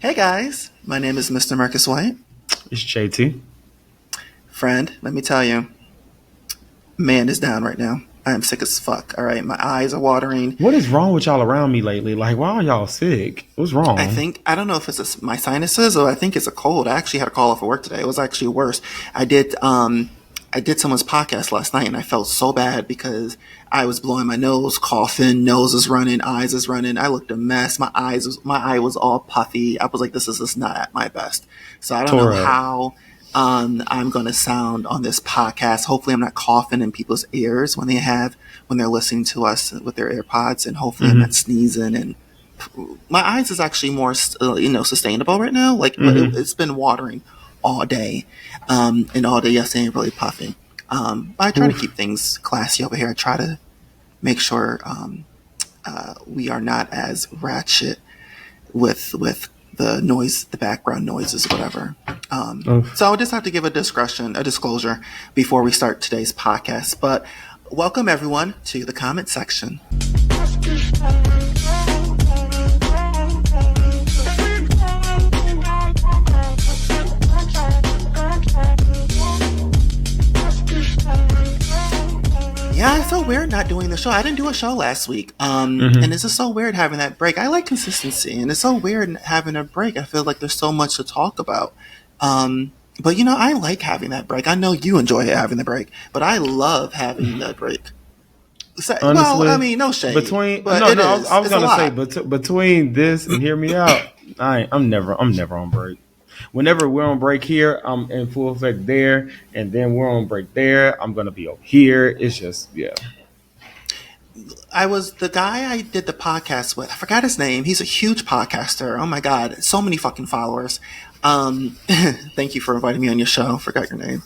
Hey guys, my name is MrMarcusWhite. It's JT. Friend, let me tell you, man is down right now. I am sick as fuck. All right, my eyes are watering. What is wrong with y'all around me lately? Like, why are y'all sick? What's wrong? I don't know if it's my sinuses or I think it's a cold. I actually had a call off of work today. It was actually worse. I did someone's podcast last night and I felt so bad because I was blowing my nose, coughing, nose is running, eyes is running. I looked a mess. My eye was all puffy. I was like, this is just not at my best. So I don't know how I'm going to sound on this podcast. Hopefully I'm not coughing in people's ears when they're listening to us with their AirPods, and hopefully I'm not sneezing. And my eyes is actually more, sustainable right now. Like it's been watering all day, and all day yesterday ain't really puffing. But I try to keep things classy over here. I try to make sure we are not as ratchet with the noise, the background noises, whatever. So I'll just have to give a disclosure before we start today's podcast. But welcome everyone to the comment section. Yeah, it's so weird not doing the show. I didn't do a show last week. And it's just so weird having that break. I like consistency, and it's so weird having a break. I feel like there's so much to talk about. But I like having that break. I know you enjoy having the break, but I love having that break. So, honestly, well, I mean, no shade. I was gonna say, between this and hear me out, I'm never on break. Whenever we're on break here, I'm in full effect there, and then we're on break there, I'm gonna be over here. It's just, yeah. I was the guy I did the podcast with. I forgot his name. He's a huge podcaster. Oh my god, so many fucking followers. Thank you for inviting me on your show. Forgot your name.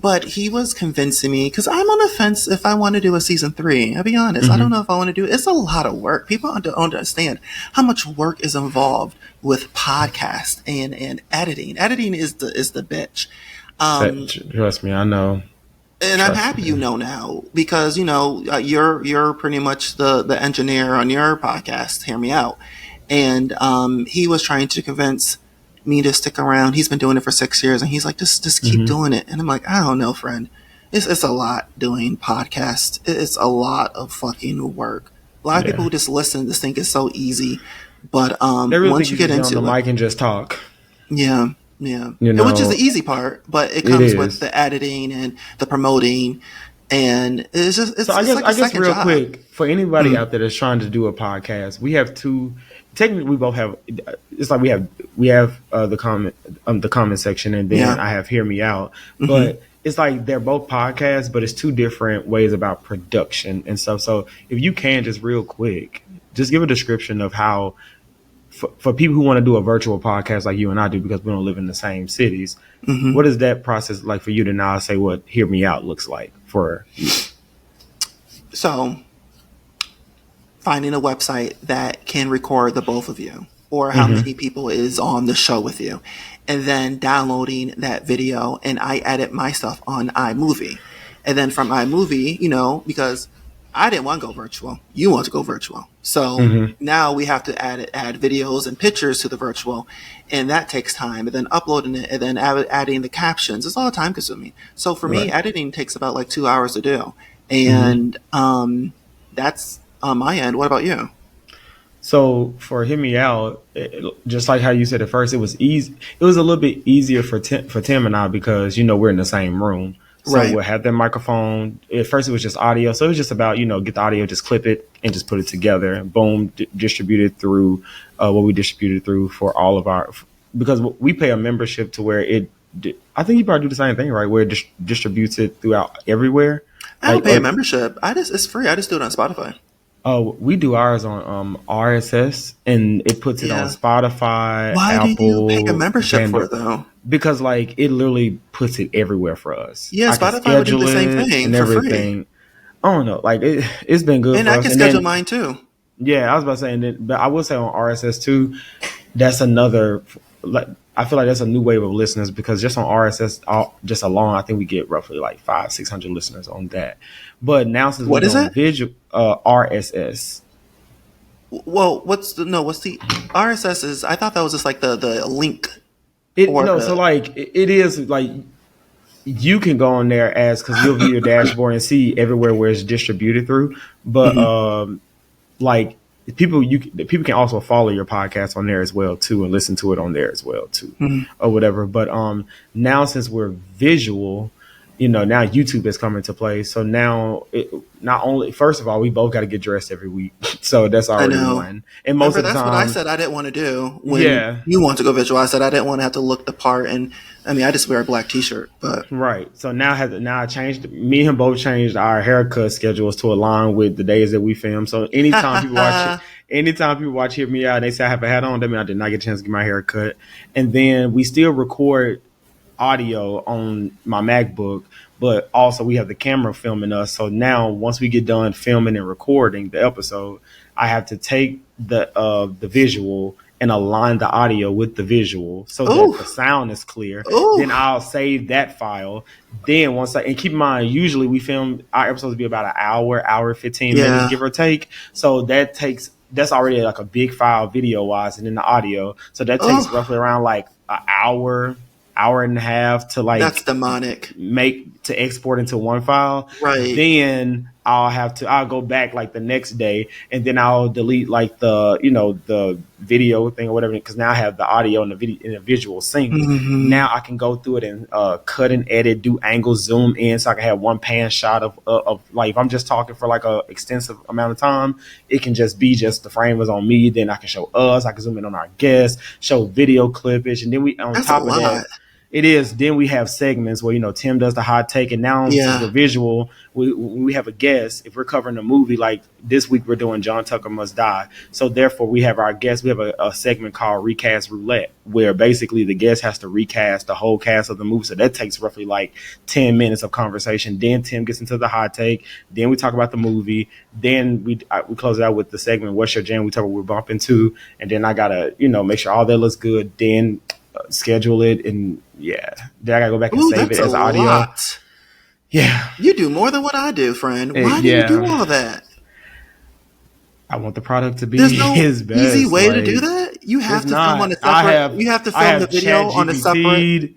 But he was convincing me, because I'm on the fence if I want to do a season 3. I'll be honest. I don't know if I want to do it. It's a lot of work. People don't understand how much work is involved with podcast and editing. Editing is the bitch. Trust me, I know. And I'm happy you know now, because you're pretty much the engineer on your podcast. Hear me out. And he was trying to convince me to stick around. He's been doing it for 6 years, and he's like, just keep doing it. And I'm like, I don't know, friend. It's a lot doing podcasts. It's a lot of fucking work. A lot of people who just listen just think it's so easy, but really once you get into the mic and just talk, which is the easy part, but it comes with the editing and the promoting, and it's just so I guess real job. Quick, for anybody out there that's trying to do a podcast, we have two. Technically, we both have. It's like we have the comment section, and then I have Hear Me Out. But it's like they're both podcasts, but it's two different ways about production and stuff. So if you can just real quick, just give a description of how, for people who want to do a virtual podcast like you and I do, because we don't live in the same cities. What is that process like for you to now say what Hear Me Out looks like for you? So, finding a website that can record the both of you, or how many people is on the show with you, and then downloading that video, and I edit my stuff on iMovie. And then from iMovie, because I didn't want to go virtual, you want to go virtual. So now we have to add videos and pictures to the virtual, and that takes time, and then uploading it, and then adding the captions. It's all time consuming. So for me, editing takes about like 2 hours to do. And that's on my end. What about you? So for Hear Me Out, just like how you said at first, it was easy. It was a little bit easier for Tim and I, because we're in the same room. So we'll have that microphone. At first, it was just audio. So it was just about, get the audio, just clip it and just put it together. And boom, distribute it through what we distributed through for all of our, because we pay a membership to where I think you probably do the same thing, right? Where it distributes it throughout everywhere. I don't pay a membership. It's free. I just do it on Spotify. Oh, we do ours on RSS, and it puts it on Spotify. Why Apple, do you pay a membership for it though? Because it literally puts it everywhere for us. Yeah, Spotify would do the same thing and for everything. Free. I don't know, it's been good. And for I us. can schedule mine too. Yeah, I was about to say, but I will say on RSS too, that's another. I feel like that's a new wave of listeners, because just on RSS, just alone, I think we get roughly like 500-600 listeners on that. But now since what is on it? RSS, Well, what's the RSS is? I thought that was just like the link. So like it is like you can go on there because you'll view your dashboard and see everywhere where it's distributed through. But like people can also follow your podcast on there as well too, and listen to it on there as well too, or whatever. But now since we're visual, now YouTube has come into play. So now not only, first of all, we both got to get dressed every week. So that's already one. And most of the time, that's what I said I didn't want to do when you want to go visual. I said I didn't want to have to look the part. And I mean, I just wear a black t-shirt, but. Right. So now I changed, me and him both changed our haircut schedules to align with the days that we film. So anytime people watch Hear Me Out and they say I have a hat on, that means I did not get a chance to get my hair cut. And then we still record audio on my MacBook, but also we have the camera filming us. So now once we get done filming and recording the episode, I have to take the visual and align the audio with the visual so that the sound is clear. Then I'll save that file. Then and keep in mind, usually we film our episodes be about an hour 15 minutes, give or take. So that's already like a big file video wise, and then the audio. So that takes roughly around like an hour and a half to like, that's demonic, to export into one file. Right. Then I'll go back like the next day, and then I'll delete like the video thing or whatever, because now I have the audio and the video and the visual sync. Now I can go through it and cut and edit, do angles, zoom in, so I can have one pan shot of like, if I'm just talking for like a extensive amount of time, it can just be the frame was on me. Then I can show us, I can zoom in on our guests, show video clippage, and then That's top of that. It is. Then we have segments where, Tim does the hot take, and now since we're visual, we have a guest. If we're covering a movie, like this week we're doing John Tucker Must Die. So therefore we have our guest. We have a segment called Recast Roulette, where basically the guest has to recast the whole cast of the movie. So that takes roughly like 10 minutes of conversation. Then Tim gets into the hot take. Then we talk about the movie. Then we close it out with the segment, What's Your Jam? We talk about what we're bumping to. And then I got to, make sure all that looks good. Then schedule it, and then I gotta go back and save it as audio. Lot. Yeah, you do more than what I do, friend. Why do you do all that? I want the product to be There's no his best. Easy way to do that. You have to film on a separate. You have to film the video on a separate.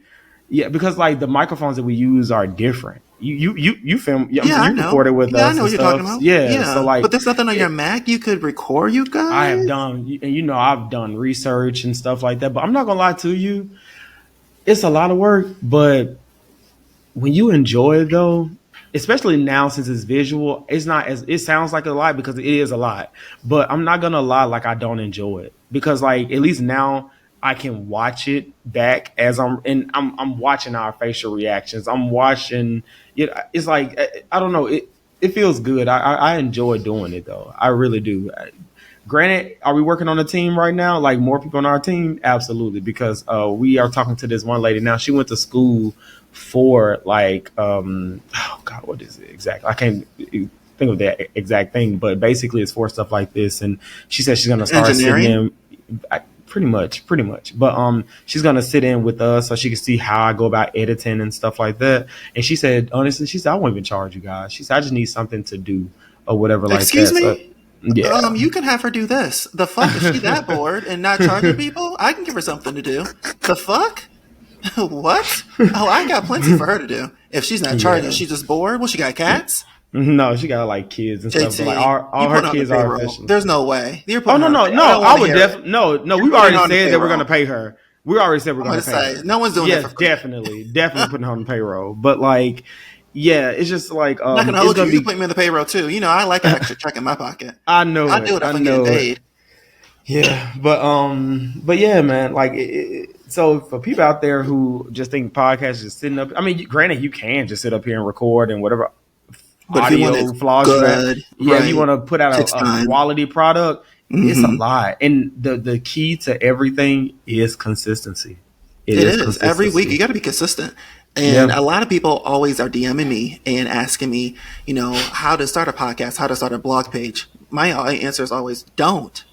Yeah, because like the microphones that we use are different. You film. You record it with us. I know what you're talking about. Yeah. So like, but there's nothing on your Mac you could record, you guys. I have done, and I've done research and stuff like that. But I'm not gonna lie to you, it's a lot of work. But when you enjoy it, though, especially now since it's visual, it's not as it sounds like a lot, because it is a lot. But I'm not gonna lie, like I don't enjoy it, because like at least now I can watch it back as I'm watching our facial reactions. I'm watching it. It's like, I don't know. It feels good. I enjoy doing it though. I really do. Granted, are we working on a team right now? Like more people on our team? Absolutely. Because we are talking to this one lady now. She went to school for like, what is it exactly? I can't think of that exact thing, but basically it's for stuff like this. And she said she's going to start sitting in. Pretty much. But she's gonna sit in with us so she can see how I go about editing and stuff like that. And she said, honestly, I won't even charge you guys. She said, I just need something to do or whatever like that. Excuse me? So, yeah. You can have her do this. The fuck? Is she that bored and not charging people? I can give her something to do. The fuck? What? Oh, I got plenty for her to do. If she's not charging, she's just bored. Well, she got cats? No, she got like kids and stuff. But like all her kids are official. There's no way. No. I would definitely no. We already said that we're gonna pay her. We already said we're gonna pay her. No one's doing that for free. definitely putting her on the payroll. But like, yeah, it's just like I'm not gonna hold you. You can put me on the payroll too. I like an extra check in my pocket. I know. I do it if I'm getting paid. Yeah, but yeah, man. Like, so for people out there who just think podcasts is just sitting up. I mean, granted, you can just sit up here and record and whatever. But audio flaws, good, right. You want to put out a quality product. It's a lot, and the key to everything is consistency. It is consistency. Every week you got to be consistent. And a lot of people always are DMing me and asking me, how to start a podcast, how to start a blog page. My answer is always don't.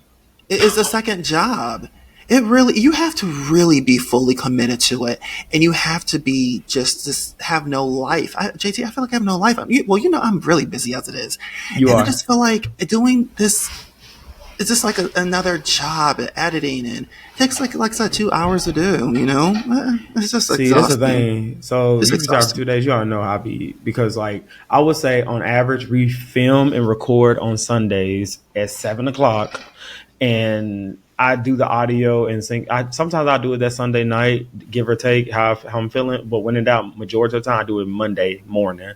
It is a second job. You have to really be fully committed to it, and you have to be just have no life. JT, I feel like I have no life. I'm really busy as it is. I just feel like doing this it's just like another job at editing, and it takes like I said 2 hours to do. It's just See, that's the exhausting. thing. So It's you can talk for exhausting. 2 days. You already know how I be because, like, I would say on average we film and record on Sundays at 7 o'clock, and I do the audio and sync. Sometimes I do it that Sunday night, give or take how I'm feeling. But when in doubt, majority of the time I do it Monday morning,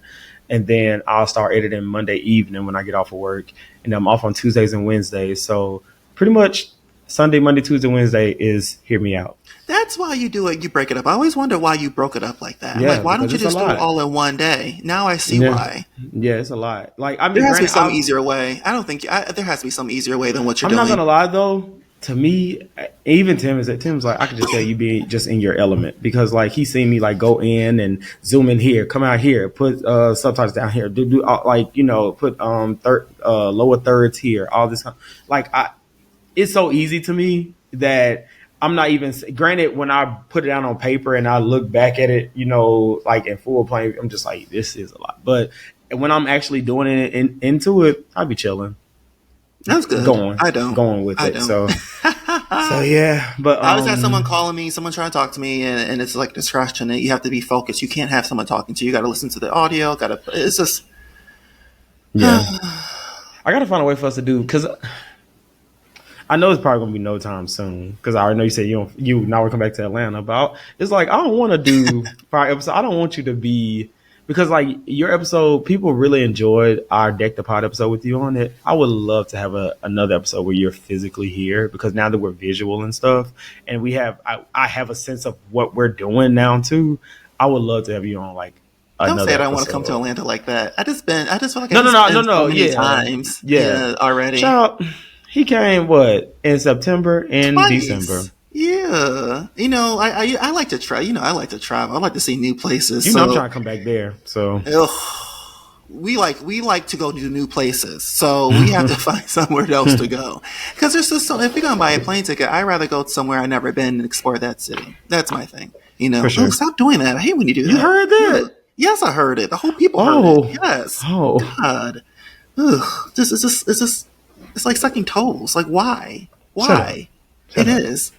and then I'll start editing Monday evening when I get off of work, and I'm off on Tuesdays and Wednesdays. So pretty much Sunday, Monday, Tuesday, Wednesday is hear me out. That's why you do it. You break it up. I always wonder why you broke it up like that. I'm Yeah, like, why don't because you it's a just do it lot. all in one day? Now I see Yeah, why. yeah, it's a lot. Like, I There mean, has to be granted, some easier way. I don't think there has to be some easier way than what you're I'm not doing. gonna lie though. To me, even Tim's like, I could just tell you be just in your element because like he's seen me like go in and zoom in here, come out here, put subtitles down here, do like put lower thirds here, all this like it's so easy to me that I'm not even. Granted, when I put it down on paper and I look back at it, like in full plane, I'm just like, this is a lot. But when I'm actually doing it into it, I'll be chilling, That's good. going I don't. going with I it. don't. So yeah, but I always have someone calling me, someone trying to talk to me, and it's like distraction. And you have to be focused. You can't have someone talking to you. You got to listen to the audio. It's just. yeah, I gotta find a way for us to do because I know it's probably gonna be no time soon because I already know you said you now we're coming back to Atlanta, but it's like I don't want to do 5 episodes. I don't want you to be because like your episode, people really enjoyed our Deck the Pod episode with you on it. I would love to have another episode where you're physically here because now that we're visual and stuff, and I have a sense of what we're doing now too. I would love to have you on like Don't another say I don't episode. want to come to Atlanta like that. I just feel like No, I just been so no. many Yeah, times. yeah. Already. Child, he came in September and December. Twice. Yeah. I like to try. I like to travel. I like to see new places. I'm So, trying to come back there. So we like to go to new places. So we have to find somewhere else to go. Because there's just if you're gonna buy a plane ticket, I'd rather go somewhere I've never been and explore that city. That's my thing. for sure. Stop doing that. I hate when you do that. You heard that? Yes, I heard it. The whole people Oh. heard it. Yes. Oh. God. Ugh. It's like sucking toes. Like why? Shut up. Why? Shut It up. is.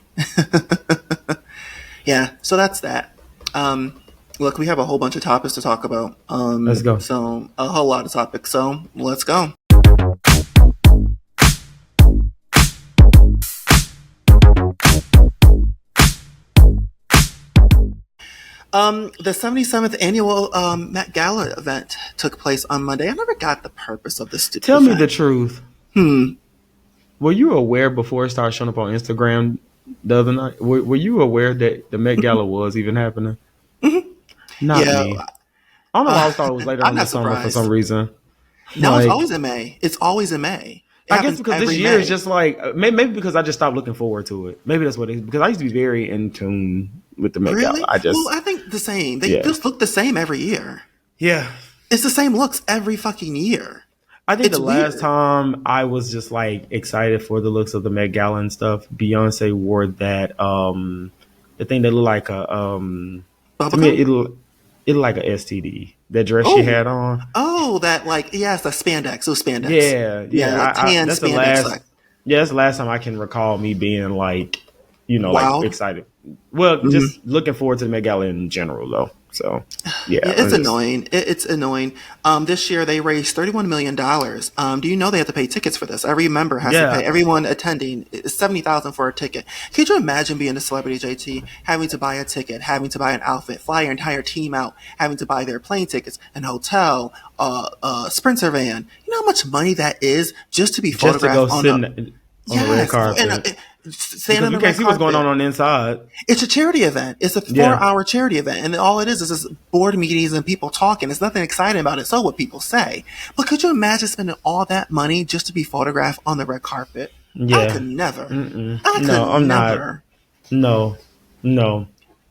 Yeah. So that's that. Look, we have a whole bunch of topics to talk about. Let's go. So a whole lot of topics. So let's go. The 77th annual Met Gala event took place on Monday. I never got the purpose of this stupid Tell event. me the truth. Were you aware before it started showing up on Instagram the other night? Were you aware that the Met Gala was even happening? Not Yeah. me. I don't know why I thought it was later I'm on not this summer for surprised. some reason. No, it's Like, always in May. It's always in May. It I guess happens because this every year May. is just like maybe because I just stopped looking forward to it. Maybe that's what it is. Because I used to be very in tune with the Met Really? Gala. I think the same. They Yeah. just look the same every year. Yeah. It's the same looks every fucking year. I think It's the last weird. time I was just like excited for the looks of the Met Gala and stuff, Beyonce wore that the thing that looked like a to me Bubblegum? it looked like a STD. That dress she Oh. had on. Oh, that the spandex. It was spandex. Yeah, the tan that's the spandex. last. Yeah, that's the last time I can recall me being like, Wow. like excited. Well, just looking forward to the Met Gala in general, though. So, yeah, Yeah, it's annoying. It's annoying. This year they raised $31 million. Do you know they have to pay tickets for this? Every member has to pay. Everyone attending is $70,000 for a ticket. Could you imagine being a celebrity, JT, having to buy a ticket, having to buy an outfit, fly your entire team out, having to buy their plane tickets, an hotel, Sprinter van? You know how much money that is just to be just to photographed go on sit a on the red carpet. And, stand Because on you the can't red see what's going carpet. on the inside. It's a charity event. It's a 4-hour charity event. And all it is just board meetings and people talking. There's nothing exciting about it. So what people say. But could you imagine spending all that money just to be photographed on the red carpet? Yeah. I could never. I'm not. No.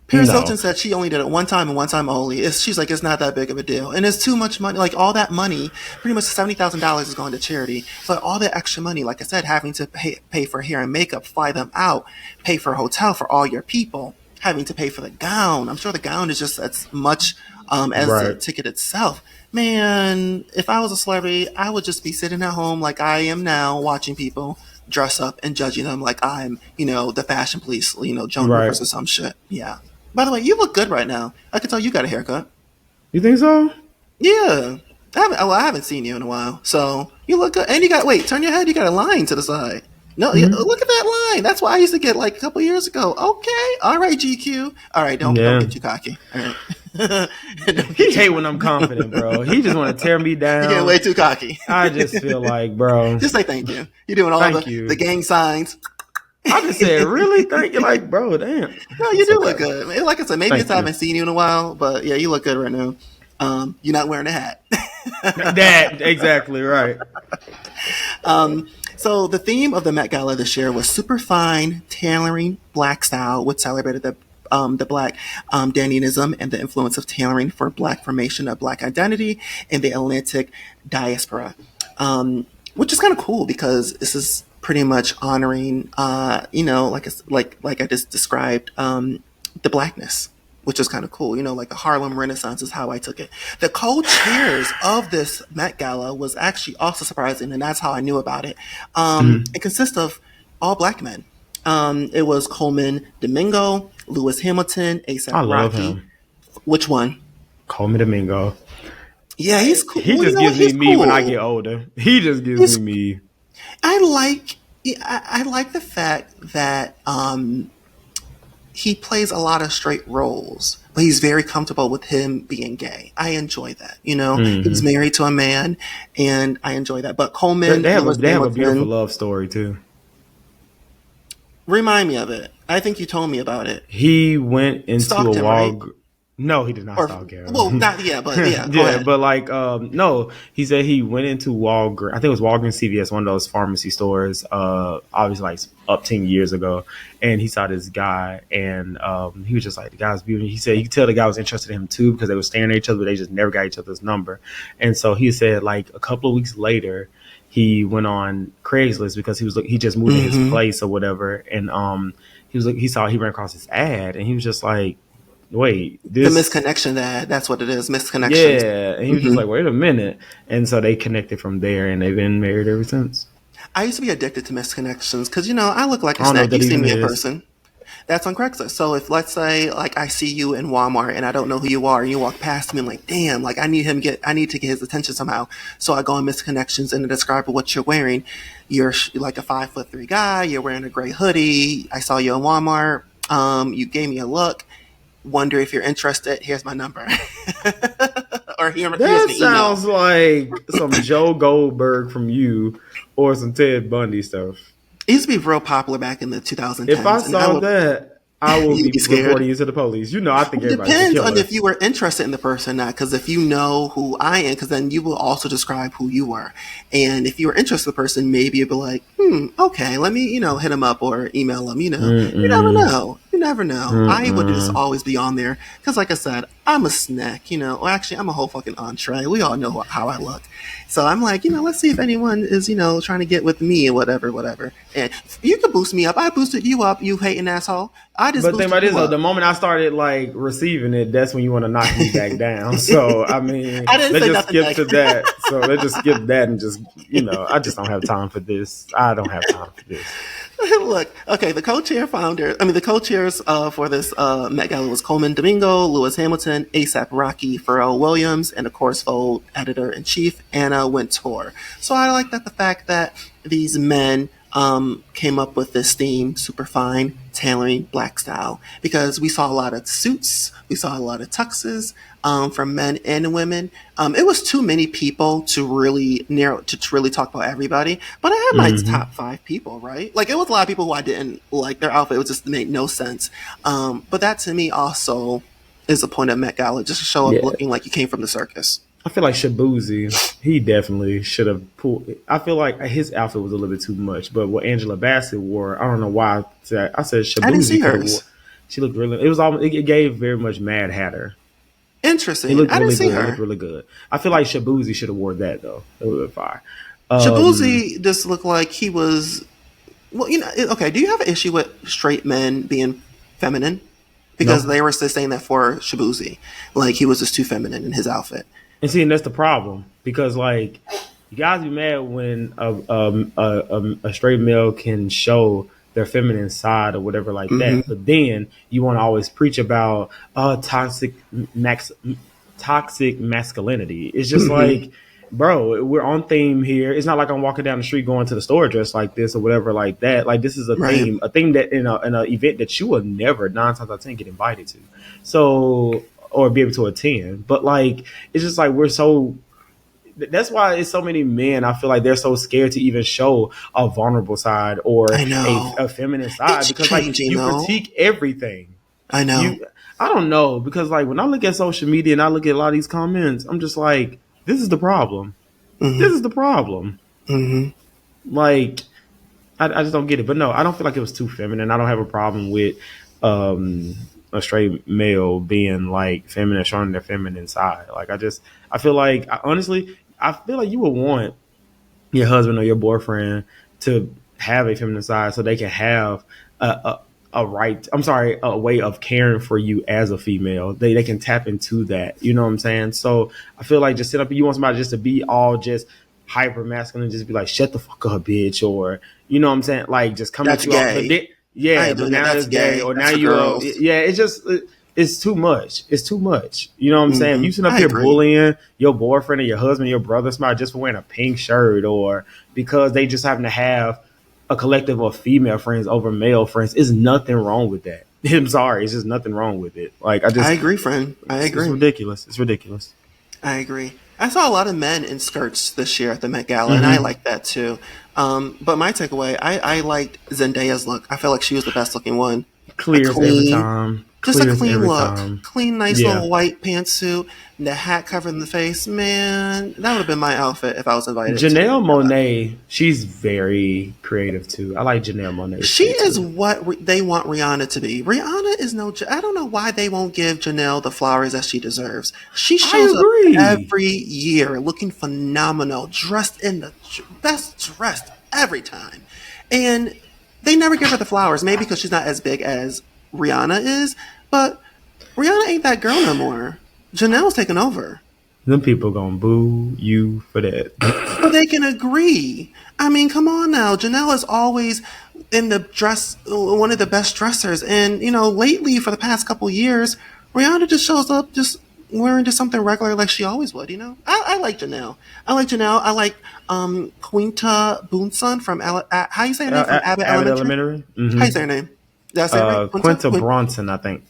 Paris No. Hilton said she only did it one time and one time only. She's like, it's not that big of a deal. And it's too much money. Like all that money, pretty much $70,000 is going to charity. But all that extra money, like I said, having to pay for hair and makeup, fly them out, pay for a hotel for all your people, having to pay for the gown. I'm sure the gown is just as much as the ticket itself. Man, if I was a celebrity, I would just be sitting at home like I am now, watching people dress up and judging them like I'm, the fashion police, Joan Right. Rivers or some shit. Yeah. By the way, you look good right now. I can tell you got a haircut. You think so? Yeah. I haven't seen you in a while. So you look good. And wait, turn your head. You got a line to the side. No, Mm-hmm. look at that line. That's what I used to get like a couple years ago. Okay. All right, GQ. All right. Don't Yeah. get too cocky. All right. He hate when I'm confident, bro. He just want to tear me down. You're getting way too cocky. I just feel like, bro. Just say thank you. You're doing all the gang signs. I just said, really? Thank you. Like, bro, damn. No, you do look good. Like I said, maybe I haven't seen you in a while, but yeah, you look good right now. You're not wearing a hat. That exactly right. So the theme of the Met Gala this year was super fine tailoring black style, which celebrated the black Dannyism and the influence of tailoring for black formation of black identity in the Atlantic diaspora, which is kind of cool because this is pretty much honoring, like I just described, the blackness, which is kind of cool. Like the Harlem Renaissance is how I took it. The co-chairs of this Met Gala was actually also surprising, and that's how I knew about it. It consists of all black men. It was Coleman Domingo, Lewis Hamilton, A$AP I love Rocky. him. Which one? Coleman Domingo. Yeah, he's cool. He just gives me when I get older. He just gives me. I like the fact that he plays a lot of straight roles, but he's very comfortable with him being gay. I enjoy that. He's married to a man, and I enjoy that. But Coleman, they have a beautiful love story too. Remind me of it. I think you told me about it. He went into a Walgreens. Right? No, he did not stalk him. Well, not yeah, but yeah. Go yeah, ahead. but like, no, he said he went into Walgreens. I think it was Walgreens CVS, one of those pharmacy stores. Obviously, like up 10 years ago, and he saw this guy, and he was just like, the guy's beautiful. He said he could tell the guy was interested in him too because they were staring at each other, but they just never got each other's number. And so he said, like a couple of weeks later, he went on Craigslist because he just moved to his place or whatever, and he ran across this ad, and he was just like, wait, the misconnection that's what it is, misconnection. Yeah, and he was just like, wait a minute. And so they connected from there, and they've been married ever since. I used to be addicted to misconnections because, I look like a snack. You see me in person. That's on Craigslist. So if, let's say, like, I see you in Walmart and I don't know who you are, and you walk past me and like, damn, like I need to get his attention somehow. So I go on misconnections and describe what you're wearing. You're like a 5'3" guy. You're wearing a gray hoodie. I saw you in Walmart. You gave me a look. Wonder if you're interested. Here's my number. Or here's the sounds like some Joe Goldberg from you or some Ted Bundy stuff. It used to be real popular back in the 2010s. If I saw that, I will be reporting you to the police. I think everybody depends on if you were interested in the person or not. Because if you know who I am, because then you will also describe who you are. And if you were interested in the person, maybe you'd be like, okay, let me, hit him up or email him. You never know. You never know. I would just always be on there because, like I said, I'm a snack. Or actually, I'm a whole fucking entree. We all know how I look. So I'm like, let's see if anyone is, trying to get with me or whatever. And you can boost me up. I boosted you up, you hating asshole. But think about this, though, the moment I started like receiving it, that's when you want to knock me back down. So I mean, let's just skip to that. So let's just skip that and just, I just don't have time for this. I don't have time for this. Look, okay, the co-chairs for this Met Gala was Coleman Domingo, Lewis Hamilton, A$AP Rocky, Pharrell Williams, and of course Vogue editor-in-chief Anna Wintour. So I like the fact that these men came up with this theme, super fine tailoring black style, because we saw a lot of suits, we saw a lot of tuxes from men and women. It was too many people to really talk about everybody, but I had my top 5 people, right? Like it was a lot of people who I didn't like their outfit. It was just made no sense. But that to me also is the point of Met Gala, just to show up looking like you came from the circus. I feel like Shabuzi, he definitely should have pulled. I feel like his outfit was a little bit too much, but what Angela Bassett wore, I don't know why I said Shabuzi. I didn't see hers. She looked really. It gave very much Mad Hatter. Interesting. I didn't see her. It looked really good. I feel like Shabuzi should have wore that though. It would have been fire. Shabuzi just looked like he was. Well, okay. Do you have an issue with straight men being feminine? Because they were saying that for Shabuzi, like he was just too feminine in his outfit. And see, and that's the problem because like you guys be mad when a straight male can show their feminine side or whatever like that, Mm-hmm. but then you want to always preach about max toxic masculinity. It's just Mm-hmm. like, bro, we're on theme here. It's not like I'm walking down the street going to the store dressed like this or whatever like that. Like this is Right. a thing that in an event that you will never 9 times out of 10 get invited to, so or be able to attend. But like it's just like we're so. That's why it's so many men. I feel like they're so scared to even show a vulnerable side or I know. a feminine side It's because like changing you though. critique everything. I know. You, I don't know because like when I look at social media and I look at a lot of these comments, I'm just like, this is the problem. This Mm-hmm. is the problem. Mm-hmm. Like, I just don't get it. But no, I don't feel like it was too feminine. I don't have a problem with a straight male being like feminine, showing their feminine side. Like, I feel like, honestly, I feel like you would want your husband or your boyfriend to have a feminine side so they can have a right, I'm sorry, a way of caring for you as a female. They can tap into that. You know what I'm saying? So I feel like just sit up, you want somebody just to be all just hyper masculine, just be like, shut the fuck up, bitch, or you know what I'm saying? Like just coming That's at you off. But gay. then, I yeah, ain't but doing that. now That's it's gay, gay. or now That's for you girls. yeah, it's just it's too much. It's too much. You know what I'm saying? If Mm-hmm. you sit up I here agree. bullying your boyfriend or your husband, or your brother, somebody just for wearing a pink shirt, or because they just happen to have a collective of female friends over male friends, is nothing wrong with that. I'm sorry, it's just nothing wrong with it. Like I agree, friend. I it's agree. ridiculous. It's ridiculous. I agree. I saw a lot of men in skirts this year at the Met Gala, and I Mm-hmm. liked that too. But my takeaway, I liked Zendaya's look. I feel like she was the best looking one. A Clears every clean, time. just a Clears clean every look. time. Clean, nice Yeah. little white pantsuit, and the hat covering the face. Man, that would have been my outfit if I was invited to the Janelle Met Gala. Monáe, she's very creative too. I like Janelle Monáe's She shit is too. what they want Rihanna to be. Rihanna is no. I don't know why they won't give Janelle the flowers that she deserves. She I shows up agree. every year looking phenomenal, dressed in the best dressed every time, and they never give her the flowers. Maybe because she's not as big as Rihanna is, but Rihanna ain't that girl no more. Janelle's taking over. Them people gonna boo you for that. But they can agree. I mean, come on now. Janelle is always in the dress, one of the best dressers. And, lately, for the past couple years, Rihanna just shows up just wearing just something regular like she always would. I like Janelle. I like Janelle. I like Quinta Boonson from, how you say her name? From Abbott Abbott Elementary? Elementary. How you say her name? Did I say it right? Quinta Bronson, I think.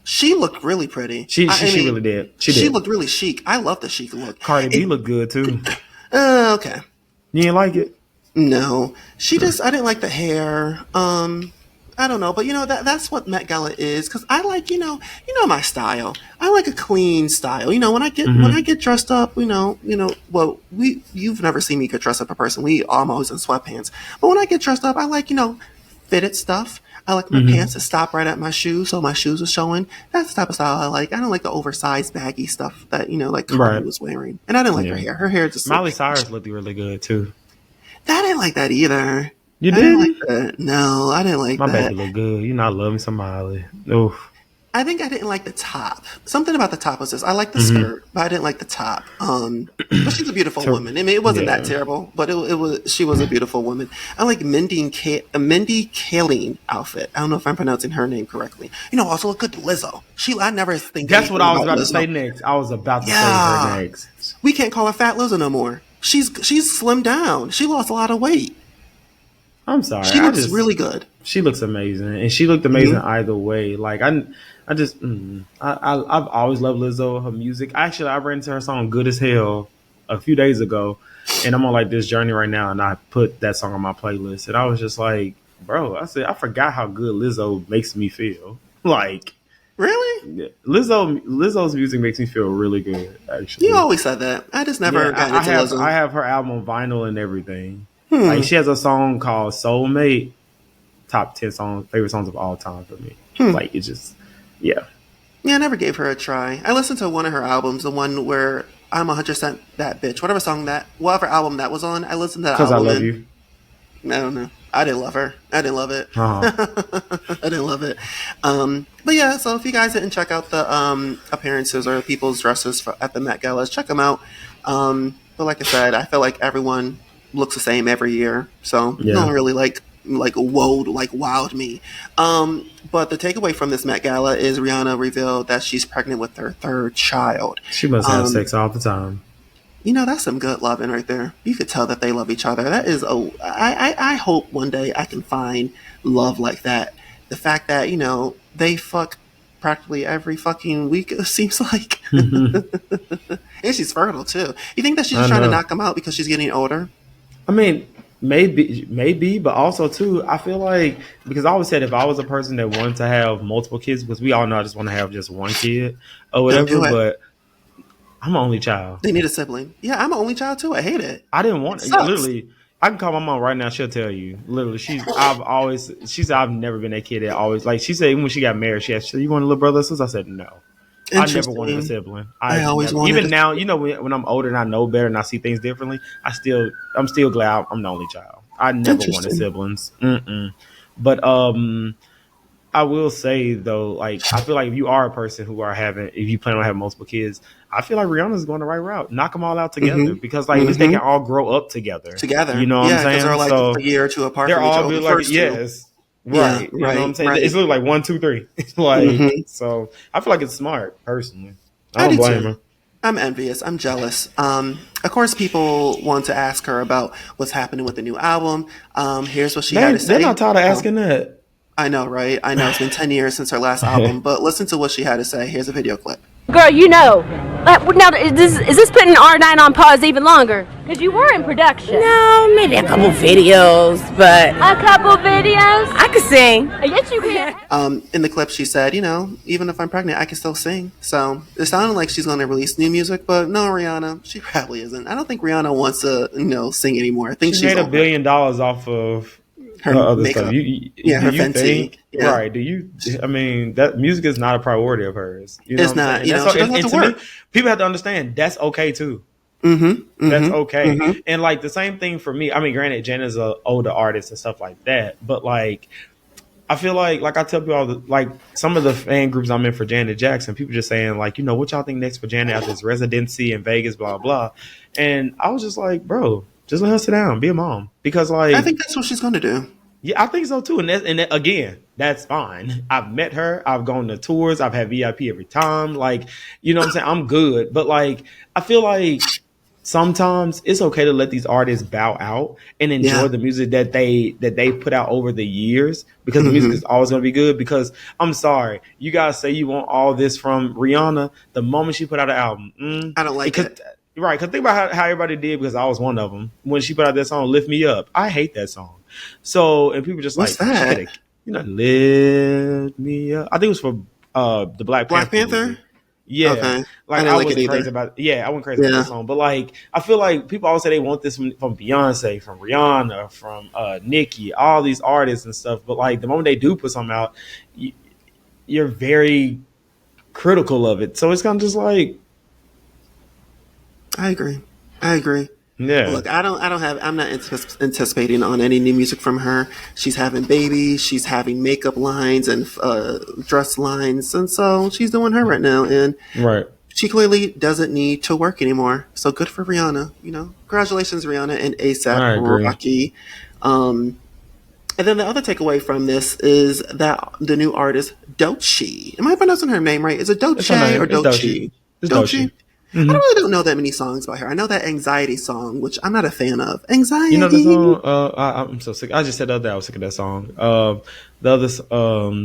She looked really pretty. I She mean, really did. She she did. looked really chic. I love the chic look. Cardi B And, looked good too. okay. You didn't like it? No, I didn't like the hair. I don't know, but that's what Met Gala is because I like my style. I like a clean style. When I get dressed up, well, you've never seen me get dressed up in person. I'm always in sweatpants. But when I get dressed up, I like fitted stuff. I like my pants to stop right at my shoes, so my shoes are showing. That's the type of style I like. I don't like the oversized, baggy stuff that like Cardi Right. was wearing, and I didn't like her Yeah. hair. Her hair just Miley Cyrus looked really good too. I didn't like that either. You I didn't like didn't? that. No, I didn't like My that. baby look good. You know I love me some Miley. Oof. I think I didn't like the top. Something about the top was this. I like the skirt, but I didn't like the top. But she's a beautiful woman. I mean, it wasn't that Yeah. terrible, but it was. She was a beautiful woman. I like Mindy Kaling outfit. I don't know if I'm pronouncing her name correctly. Also look good. Lizzo. I never think That's what anything I was about about to Lizzo. say next. I was about to say Yeah, her next. we can't call her Fat Lizzo no more. She's slimmed down. She lost a lot of weight. I'm sorry. She looks really good. She looks amazing, and she looked amazing either way. Like I just I've always loved Lizzo, her music. Actually, I ran into her song "Good as Hell" a few days ago, and I'm on like this journey right now, and I put that song on my playlist, and I was just like, bro, I said I forgot how good Lizzo makes me feel. Like Really? Lizzo's music makes me feel really good. Actually, You always said that. I just never yeah, got I into have Lizzo. I have her album on vinyl and everything. Like she has a song called "Soulmate," top 10 favorite songs of all time for me. Like it's just, yeah. Yeah, I never gave her a try. I listened to one of her albums, the one where I'm 100% that bitch. Whatever album that was on, I listened to that Because I album. love And you. I don't know. I didn't love her. I didn't love it. I didn't love it. But yeah, so if you guys didn't check out the appearances or people's dresses at the Met Galas, check them out. But but like I said, I feel like everyone looks the same every year, so no one really wowed me. But the takeaway from this Met Gala is Rihanna revealed that she's pregnant with her third child. She must have sex all the time. You know, that's some good loving right there. You could tell that they love each other. That is I hope one day I can find love like that. The fact that, you know, they fuck practically every fucking week, it seems like. Mm-hmm. And she's fertile too. You think that she's trying to knock him out because she's getting older? I mean, maybe, but also too, I feel like, because I always said if I was a person that wanted to have multiple kids, because we all know I just want to have just one kid or whatever, but I'm an only child. They need a sibling. Yeah, I'm an only child too. I hate it. I didn't want it. Literally, I can call my mom right now. She'll tell you. Literally, I've never been that kid that always, like, she said even when she got married, she asked, "You want a little brother or sister?" I said no. I never wanted a sibling. I always wanted. Even now, you know, when I'm older and I know better and I see things differently, I'm still glad I'm the only child. I never wanted siblings. But I will say though, like, I feel like if you are a person if you plan on having multiple kids, I feel like Rihanna's going the right route. Knock them all out together because, like, at least they can all grow up together. You know what I'm saying? They're like a year or two apart. They're from each all other. like, yes. Right. You know what I'm saying? Right. It's like 1, 2, 3. Like, so I feel like it's smart, personally. I don't blame her. I'm envious. I'm jealous. Of course, people want to ask her about what's happening with the new album. Here's what she had to say. They're not tired of asking that. I know, right? I know it's been 10 years since her last album, but listen to what she had to say. Here's a video clip. Girl, you know. Now, is this putting R9 on pause even longer? Because you were in production. No, maybe a couple videos, but... A couple videos? I could sing. Yes, you can. In the clip, she said, you know, even if I'm pregnant, I can still sing. So it sounded like she's going to release new music, but no, Rihanna, she probably isn't. I don't think Rihanna wants to, you know, sing anymore. I think she made $1 billion off of... her other makeup. Stuff. Her Fenty. Yeah. Right. I mean, that music is not a priority of hers. You know it's not. You know, she doesn't have to work. People have to understand that's okay too. That's okay. And like the same thing for me. I mean, granted, Jenna's an older artist and stuff like that, but like, I feel like I tell people all like some of the fan groups I'm in for Janet Jackson, people just saying like, you know, what y'all think next for Janet after this residency in Vegas, blah, blah. And I was just like, bro, just let her sit down, be a mom. Because like, I think that's what she's going to do. Yeah, I think so too. And again, that's fine. I've met her. I've gone to tours. I've had VIP every time. Like, you know what I'm saying? I'm good. But like, I feel like sometimes it's okay to let these artists bow out and enjoy the music that they put out over the years, because the music is always going to be good. Because I'm sorry, you guys say you want all this from Rihanna. The moment she put out an album, I don't like it. Right, because think about how everybody did, because I was one of them. When she put out that song, Lift Me Up, I hate that song. So, and people just what's like, that? You know, Lift Me Up. I think it was for the Black Panther. Movie. Yeah. Okay. Like, I wasn't crazy about it. Yeah, I wasn't crazy about that song. But like, I feel like people always say they want this from Beyonce, from Rihanna, from Nicki, all these artists and stuff. But like, the moment they do put something out, you're very critical of it. So it's kind of just like, I agree. Yeah. Look, I'm not anticipating on any new music from her. She's having babies. She's having makeup lines and dress lines. And so she's doing her right now. And she clearly doesn't need to work anymore. So good for Rihanna. You know, congratulations, Rihanna and ASAP Rocky. And then the other takeaway from this is that the new artist, Doechii. Am I pronouncing her name right? Is it Doechii or Doechii? It's Doechii. I really don't know that many songs by her. I know that Anxiety song, which I'm not a fan of. Anxiety. You know the song? I'm so sick. I just said the other day I was sick of that song. The other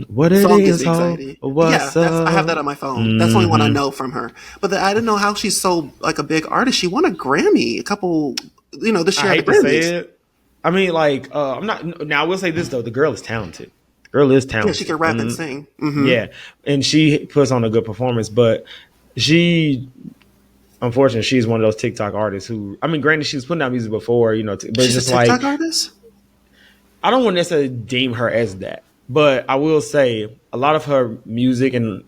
what it song is, Anxiety. I have that on my phone. That's the only one I know from her. But I didn't know how she's so like a big artist. She won a Grammy, a couple, you know, this year. I hate to say it. I mean, like, I'm not. Now I will say this though: the girl is talented. Yeah, she can rap and sing. Yeah, and she puts on a good performance, but unfortunately, she's one of those TikTok artists who, I mean, granted, she was putting out music before, you know, but she's just a TikTok artist? I don't want to necessarily deem her as that, but I will say a lot of her music and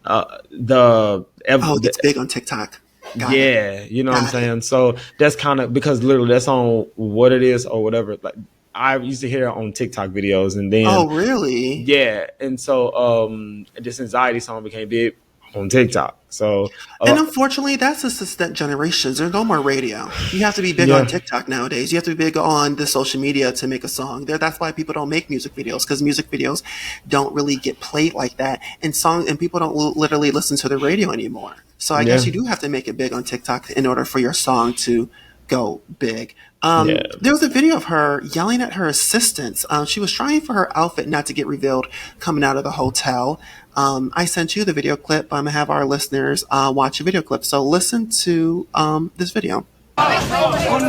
it's big on TikTok. You know what I'm saying? So that's kind of, because literally that's on What It Is or whatever. Like, I used to hear it on TikTok videos, and then oh really? Yeah, and so this Anxiety song became big. on TikTok. So, and unfortunately, that's just the generations. There's no more radio. You have to be big on TikTok nowadays. You have to be big on the social media to make a song. That's why people don't make music videos, because music videos don't really get played like that, and people don't literally listen to the radio anymore. So I guess you do have to make it big on TikTok in order for your song to go big. There was a video of her yelling at her assistants. She was trying for her outfit not to get revealed coming out of the hotel. I sent you the video clip. I'm going to have our listeners watch a video clip. So listen to this video. Oh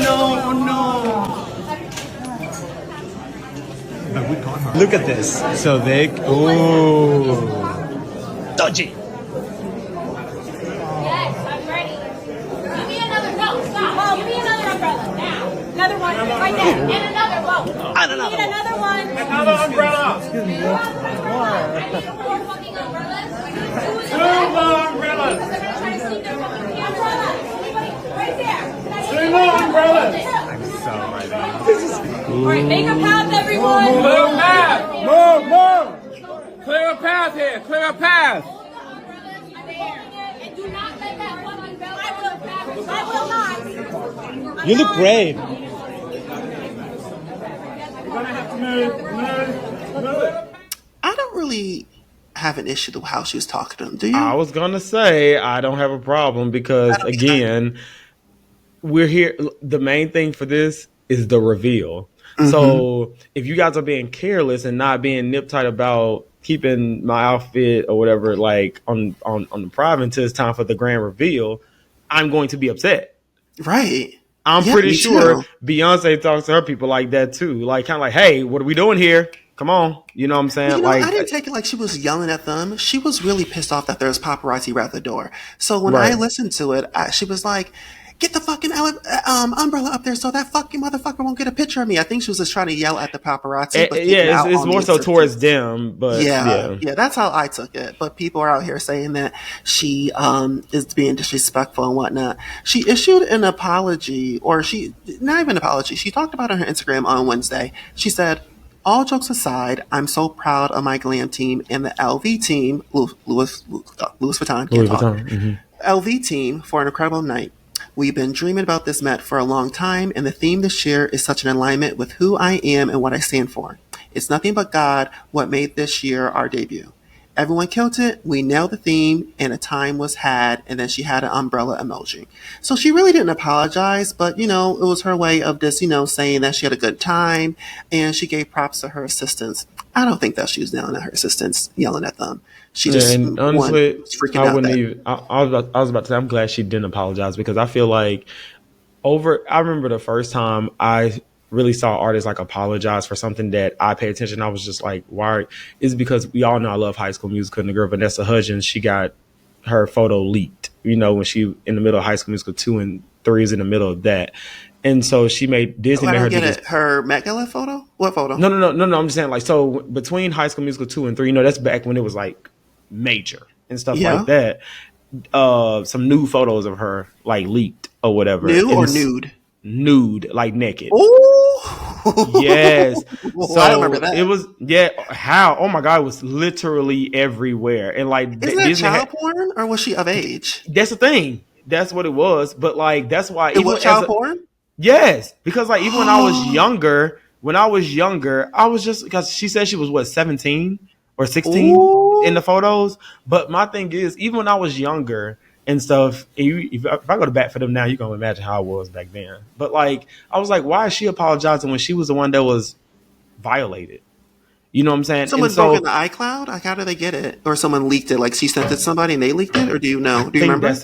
no. Look at this. So they... Ooh. Doechii. Yes, I'm ready. Give me another. No, stop. Give me another umbrella now. Another one right there. And another one. And another Need another one. Another umbrella. Excuse me. I need four fucking umbrellas. Two more umbrellas. Because they're gonna try to sneak their fucking umbrella. Anybody? Right there. Three more umbrellas. I'm so ready. All right, make a path, everyone. Clear a path. Move. Clear a path here. Clear a path. And do not let that one umbrella. I will not. You look great. We're gonna have to move. I don't really have an issue with how she was talking to him. Do you? I was going to say I don't have a problem because, again, we're here. The main thing for this is the reveal. Mm-hmm. So if you guys are being careless and not being nip tight about keeping my outfit or whatever, like on the private until it's time for the grand reveal, I'm going to be upset. Right. I'm pretty sure too. Beyonce talks to her people like that too. Like, kind of like, hey, what are we doing here? Come on. You know what I'm saying? I didn't take it like she was yelling at them. She was really pissed off that there was paparazzi right at the door. So when I listened to it, she was like, get the fucking umbrella up there so that fucking motherfucker won't get a picture of me. I think she was just trying to yell at the paparazzi. But it's more so towards them. But yeah, that's how I took it. But people are out here saying that she is being disrespectful and whatnot. She issued an apology, or not even an apology. She talked about it on her Instagram on Wednesday. She said, all jokes aside, I'm so proud of my glam team and the LV team, Louis Vuitton, LV team for an incredible night. We've been dreaming about this Met for a long time, and the theme this year is such an alignment with who I am and what I stand for. It's nothing but God what made this year our debut. Everyone killed it. We nailed the theme, and a time was had, and then she had an umbrella emoji. So she really didn't apologize, but, it was her way of just, saying that she had a good time, and she gave props to her assistants. I don't think that she was yelling at her assistants, yelling at them. She just honestly, was freaking out. I was about to say, I'm glad she didn't apologize, because I feel like I remember the first time I really saw artists like apologize for something that I pay attention. I was just like, why? It's because we all know I love High School Musical, and the girl Vanessa Hudgens, she got her photo leaked, when she in the middle of High School Musical 2 and 3 is in the middle of that. And so she made Disney. I don't get it. Her Met Gala photo? What photo? No. I'm just saying, like, so between High School Musical 2 and 3, that's back when it was like major and stuff like that. Some new photos of her like leaked or whatever. New or nude? Nude, like naked. Oh, yes. So I don't remember that. It was how? Oh my God, it was literally everywhere. And like, isn't that child porn, or was she of age? That's the thing. That's what it was. But like, that's why it was child porn. Yes, because like even when I was younger, I was just, because she said she was 17 or 16 in the photos. But my thing is, even when I was younger and stuff, if I go to bat for them now, you're gonna imagine how I was back then. But like, I was like, why is she apologizing when she was the one that was violated? You know what I'm saying? Someone broke in the iCloud? Like, how do they get it? Or someone leaked it? Like, she sent it to somebody and they leaked it? Or do you know? Do you remember?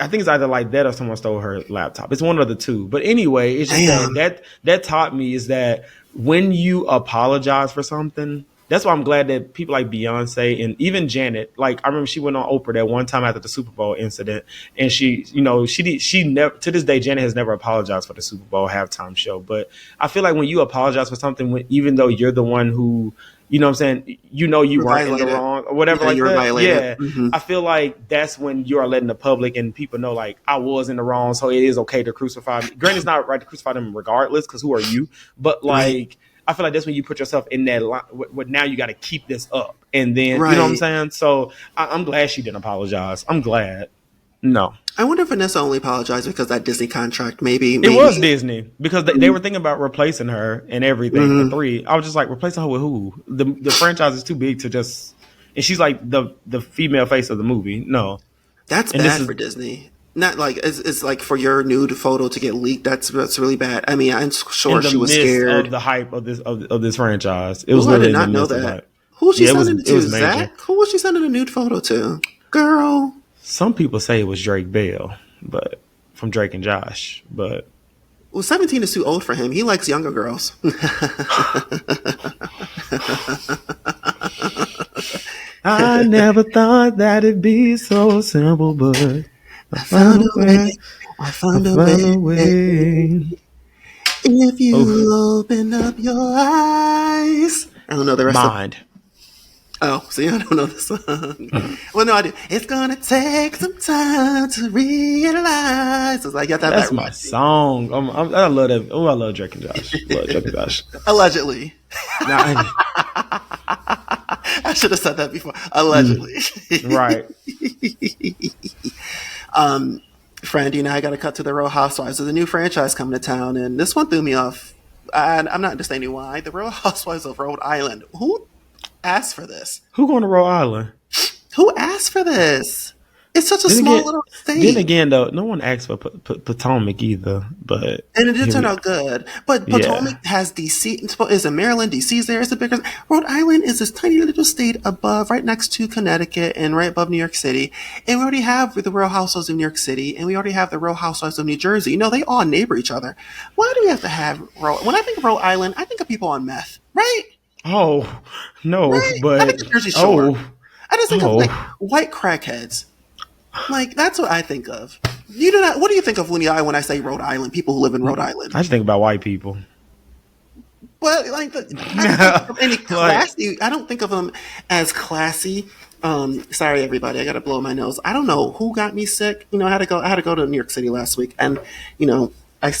I think it's either like that or someone stole her laptop. It's one of the two. But anyway, it's just that taught me is that when you apologize for something, that's why I'm glad that people like Beyonce and even Janet, like I remember she went on Oprah that one time after the Super Bowl incident, and she never, to this day, Janet has never apologized for the Super Bowl halftime show. But I feel like when you apologize for something, even though you're the one who, you know what I'm saying, you weren't in the wrong or whatever, like that. Violated. Yeah. I feel like that's when you are letting the public and people know, like, I was in the wrong, so it is okay to crucify me. Granted, it's not right to crucify them regardless, because who are you? But like, I feel like that's when you put yourself in that line. Now you got to keep this up, and then you know what I'm Right. saying. So I'm glad she didn't apologize. I'm glad. No, I wonder if Vanessa only apologized because that Disney contract. Maybe it was Disney because they were thinking about replacing her and everything. The 3, I was just like, replacing her with who? The franchise is too big to just. And she's like the female face of the movie. No, That's and bad for Disney. Not like it's like for your nude photo to get leaked. That's really bad. I mean, I'm sure she was scared of the hype of this franchise. It was I literally did not in the know midst of that. hype. Who was she Yeah, sending it it was to? major. Zach? Who was she sending a nude photo to? Girl. Some people say it was Drake Bell, but from Drake and Josh. But Well, 17 is too old for him. He likes younger girls. I never thought that it'd be so simple, but I found a way. I found a way. If you open up your eyes. I don't know the rest Mind. Oh, see, I don't know the song. Well, no, I do. It's gonna take some time to realize. It's like, you have to have That's that my right. song. I love that. Oh, I love Drake and Josh. Love Drake and Josh. Allegedly. Nah, I should have said that before. Allegedly. right. Friend, I got to cut to the Real Housewives. There's a new franchise coming to town, and this one threw me off. I'm not understanding why. The Real Housewives of Rhode Island. Who asked for this? Who going to Rhode Island? Who asked for this? It's such a small little state. Then again, though, no one asked for Potomac either. But And it did turn out good. But Potomac has DC. Is it Maryland? DC's there. It's the bigger. Rhode Island is this tiny little state above, right next to Connecticut and right above New York City. And we already have the Real Housewives of New York City, and we already have the Real Housewives of New Jersey. They all neighbor each other. Why do we have to have when I think of Rhode Island, I think of people on meth, right? Oh, no, Right? but I think of Jersey Shore. oh, I just think of like white crackheads. Like, that's what I think of. You do not. What do you think of when I say Rhode Island? People who live in Rhode Island. I just think about white people. Well, like, I don't think of any classy. I don't think of them as classy. Sorry, everybody. I got to blow my nose. I don't know who got me sick. I had to go to New York City last week, and I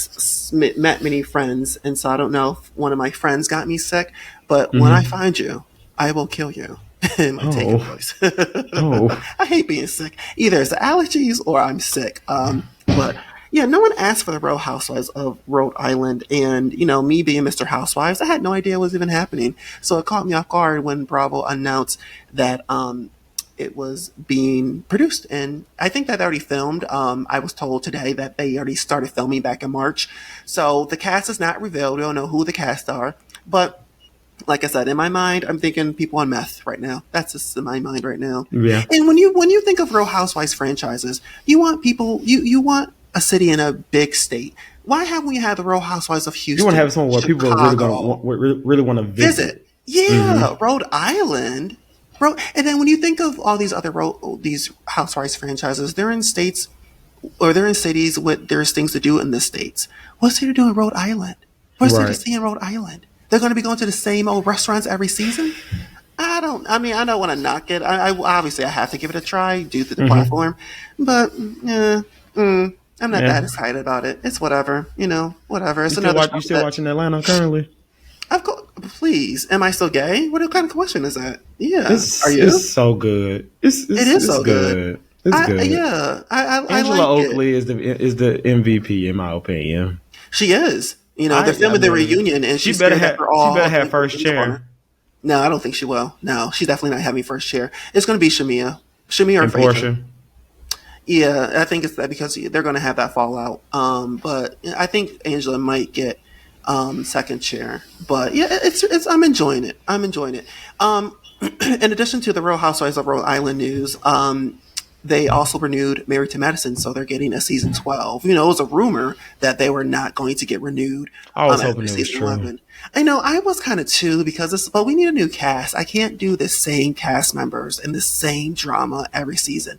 met many friends, and so I don't know if one of my friends got me sick. But when I find you, I will kill you. In my taking voice. I hate being sick. Either it's the allergies or I'm sick. But yeah, no one asked for the Real Housewives of Rhode Island, and me being Mr. Housewives, I had no idea what was even happening. So it caught me off guard when Bravo announced that it was being produced, and I think that they already filmed. I was told today that they already started filming back in March. So the cast is not revealed. We don't know who the cast are, but like I said, in my mind, I'm thinking people on meth right now. That's just in my mind right now. Yeah. And when you think of Real Housewives franchises, you want people, you want a city in a big state. Why haven't we had the Real Housewives of Houston? You want to have somewhere where people really want to visit. Yeah, Rhode Island. And then when you think of all these other these Housewives franchises, they're in states or they're in cities with there's things to do in the states. What's there to do in Rhode Island? What's there to see in Rhode Island? They're going to be going to the same old restaurants every season? I don't want to knock it. I obviously I have to give it a try due to the platform, but I'm not that excited about it. It's whatever, whatever. It's You still watching Atlanta currently? Of course, please. Am I still gay? What kind of question is that? Yeah, are you? It's so good. It is so good. It's good. Yeah, I Angela like Oakley is the MVP in my opinion. She is. They're filming the reunion, and she better have first chair. No, I don't think she will. No, she's definitely not having first chair. It's going to be Shamia or Portia. Yeah, I think it's that because they're going to have that fallout. But I think Angela might get second chair. But yeah, it's I'm enjoying it. In addition to the Real Housewives of Rhode Island news, they also renewed Married to Medicine, so they're getting a season 12. It was a rumor that they were not going to get renewed. I was hoping it was true. 11. I know, I was kind of too, but we need a new cast. I can't do the same cast members and the same drama every season.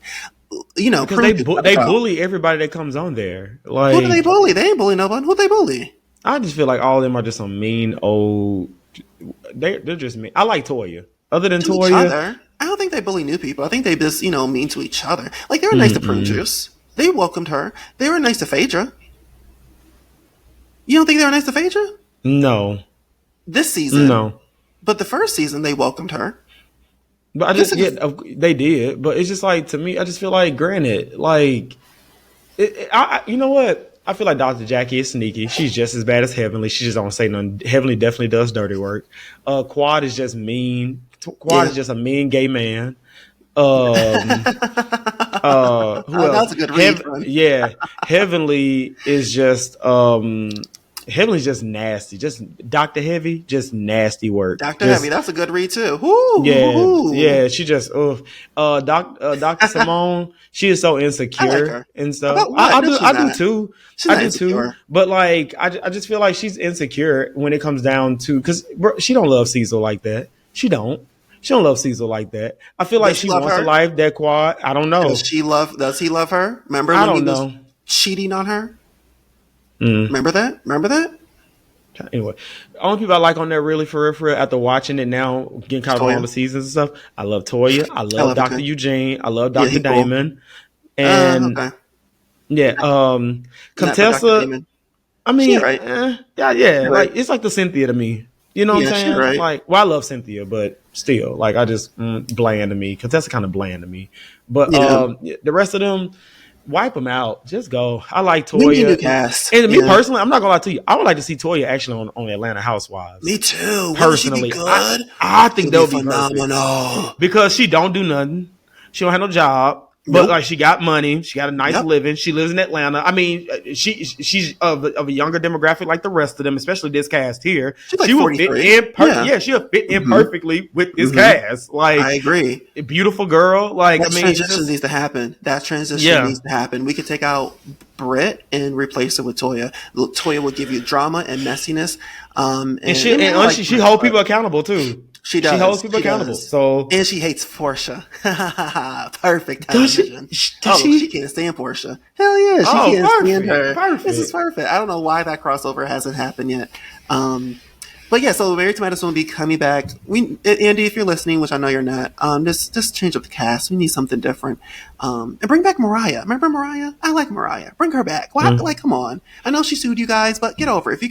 Because they bully everybody that comes on there. Like, who do they bully? They ain't bully nobody. Who they bully? I just feel like all of them are just some mean old. They're just mean. I like Toya. Other than Toya, I don't think they bully new people. I think they just, mean to each other. Like, they were nice to Prune Juice. They welcomed her. They were nice to Phaedra. You don't think they were nice to Phaedra? No. This season, No. but the first season they welcomed her. But they did. But it's just like, to me, I just feel like, granted, like, you know what? I feel like Dr. Jackie is sneaky. She's just as bad as Heavenly. She just don't say nothing. Heavenly definitely does dirty work. Quad is just mean. Quad is just a mean gay man. Who else? That's a good read. Yeah, Heavenly is just Heavenly's just nasty. Just Dr. Heavy, just nasty work. Dr. Heavy, that's a good read too. Woo, yeah. She just Dr. Simone, she is so insecure and stuff. I do too. I do too. But like, I just feel like she's insecure when it comes down to, because she don't love Cecil like that. She don't love Cecil like that. I feel like she wants a life that Quad. I don't know. Does he love her? Remember when he was cheating on her? Remember that? Anyway, the only people I like on there really for real after watching it now, getting caught up on all the seasons and stuff. I love Toya. I love Dr. Eugene. I love Dr. Damon. Cool. And Contessa. I mean, right. Right. Like, it's like the Cynthia to me. You know what I'm saying? Right. Like, well, I love Cynthia, but still, like, I just bland to me. Contessa kind of bland to me. But the rest of them, wipe them out. Just go. I like Toya. We need a cast. And me personally, I'm not gonna lie to you. I would like to see Toya actually on Atlanta Housewives. Me too. Personally, good? I think that would be phenomenal. Perfect. Because she don't do nothing. She don't have no job. But like, she got money. She got a nice living. She lives in Atlanta. I mean, she's of a younger demographic like the rest of them, especially this cast here. She would fit in she'll fit in perfectly with this cast. Like, I agree. A beautiful girl. Like, that transition needs to happen. That transition needs to happen. We could take out Britt and replace it with Toya. Toya will give you drama and messiness. And she holds people accountable too. She does. She holds people accountable. So, and she hates Portia. Perfect television. She can't stand Portia. Hell yeah, she can't stand her. Perfect. This is perfect. I don't know why that crossover hasn't happened yet. But yeah, so Married to Medicine will be coming back. Andy, if you're listening, which I know you're not, just change up the cast. We need something different. And bring back Mariah. Remember Mariah? I like Mariah. Bring her back. Why? Like, come on. I know she sued you guys, but get over it. If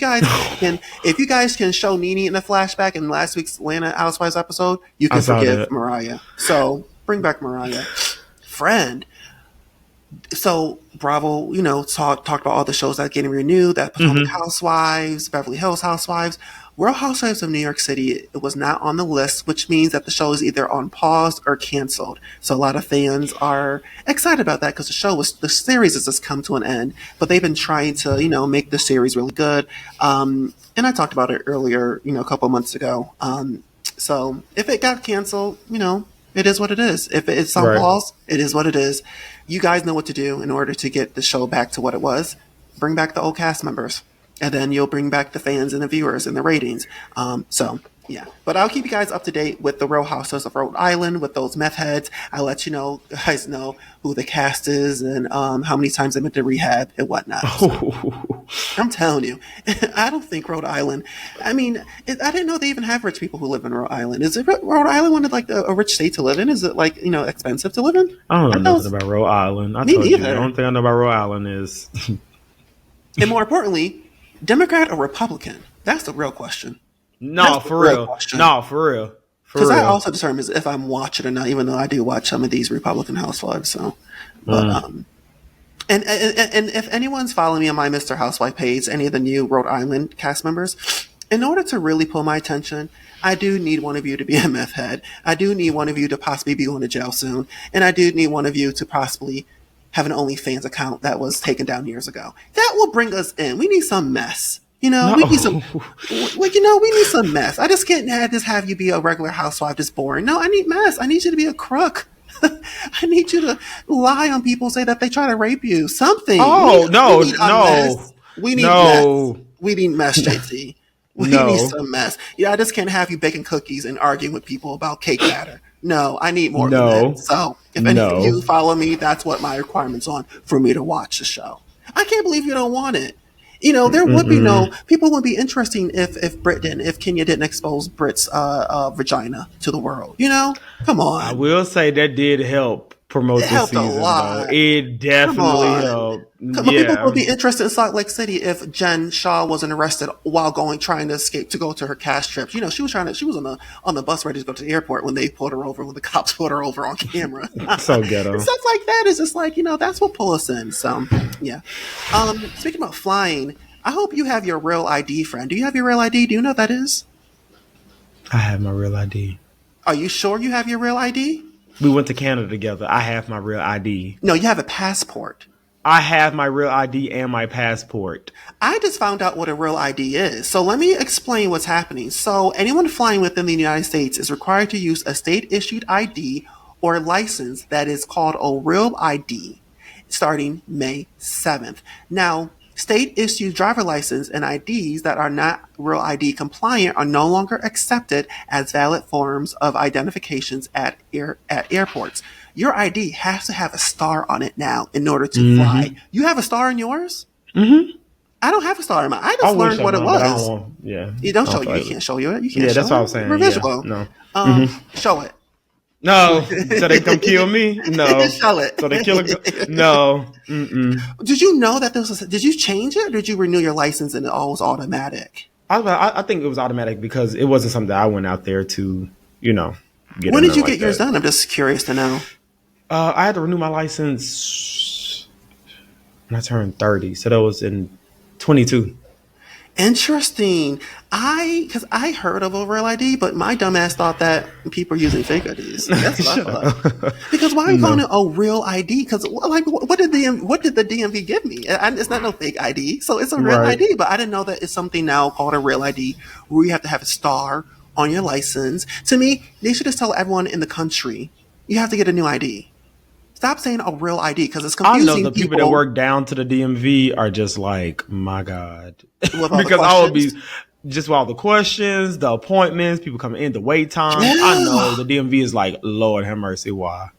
you guys can show Nene in a flashback in last week's Atlanta Housewives episode, you can forgive Mariah. So bring back Mariah. Friend. So Bravo, talked about all the shows that are getting renewed, that Potomac Housewives, Beverly Hills Housewives. Real Housewives of New York City, it was not on the list, which means that the show is either on pause or canceled. So a lot of fans are excited about that because the series has just come to an end. But they've been trying to, make the series really good. And I talked about it earlier, a couple of months ago. So if it got canceled, it is what it is. If it's on pause, it is what it is. You guys know what to do in order to get the show back to what it was. Bring back the old cast members. And then you'll bring back the fans and the viewers and the ratings. Yeah. But I'll keep you guys up to date with the Real Housewives of Rhode Island, with those meth heads. I'll let you guys know who the cast is and how many times they went to rehab and whatnot. So, I'm telling you, I don't think Rhode Island, I didn't know they even have rich people who live in Rhode Island. Is it Rhode Island one of a rich state to live in? Is it expensive to live in? I don't know nothing about Rhode Island. I told you, the only thing I know about Rhode Island is... And more importantly, Democrat or Republican? That's the real question. No, for real. No, for real. Because I also determine if I'm watching or not, even though I do watch some of these Republican housewives. So, but and if anyone's following me on my Mr. Housewife page, any of the new Rhode Island cast members, in order to really pull my attention, I do need one of you to be a meth head. I do need one of you to possibly be going to jail soon, and I do need one of you to possibly have an OnlyFans account that was taken down years ago. That will bring us in. We need some mess. We need some, we need some mess. I just can't have you be a regular housewife just boring. No, I need mess. I need you to be a crook. I need you to lie on people, say that they try to rape you. Something. Oh, no. We need mess. We need mess, JT. We need some mess. I just can't have you baking cookies and arguing with people about cake batter. No, I need more than that. So if any of you follow me, that's what my requirement's on for me to watch the show. I can't believe you don't want it. There would be people would be interesting if Kenya didn't expose Brit's vagina to the world. Come on. I will say that did help promote It this helped a season, though. lot. It definitely helped. But people Yeah. would be interested in Salt Lake City if Jen Shaw wasn't arrested while trying to escape to go to her cast trip. You know, she was on the bus ready to go to the airport when they pulled her over, when the cops pulled her over on camera. So ghetto. Stuff like that is just like, that's what pull us in. So, yeah. Speaking about flying, I hope you have your real ID, friend. Do you have your real ID? Do you know what that is? I have my real ID. Are you sure you have your real ID? We went to Canada together. I have my real ID. No, you have a passport. I have my real ID and my passport. I just found out what a real ID is. So let me explain what's happening. So anyone flying within the United States is required to use a state-issued ID or license that is called a real ID starting May 7th. Now, state-issued driver license and IDs that are not real ID compliant are no longer accepted as valid forms of identifications at airports. Your ID has to have a star on it now in order to fly. You have a star in yours? Mm-hmm. I don't have a star in mine. I just learned what it was. Yeah. You don't show you. You can't show you it. You can't show that's what I it. was saying. We're visual. Yeah. No. Show it. No. So they come kill me? No. Show it. So they kill No. Mm-mm. Did you know that did you change it or did you renew your license and it all was automatic? I think it was automatic because it wasn't something that I went out there to, get. When did you get yours done? I'm just curious to know. I had to renew my license when I turned 30. So that was in 22. Interesting. Because I heard of a real ID, but my dumbass thought that people are using fake IDs. That's what I thought. Because why are you calling it a real ID? Because what did the DMV give me? It's not no fake ID, so it's a real ID. But I didn't know that it's something now called a real ID, where you have to have a star on your license. To me, they should just tell everyone in the country you have to get a new ID. Stop saying a real ID because it's confusing. I know the people that work down to the DMV are just like, my God. Because I would be just with all the questions, the appointments, people coming in, the wait time. Yeah. I know the DMV is like, Lord have mercy, why?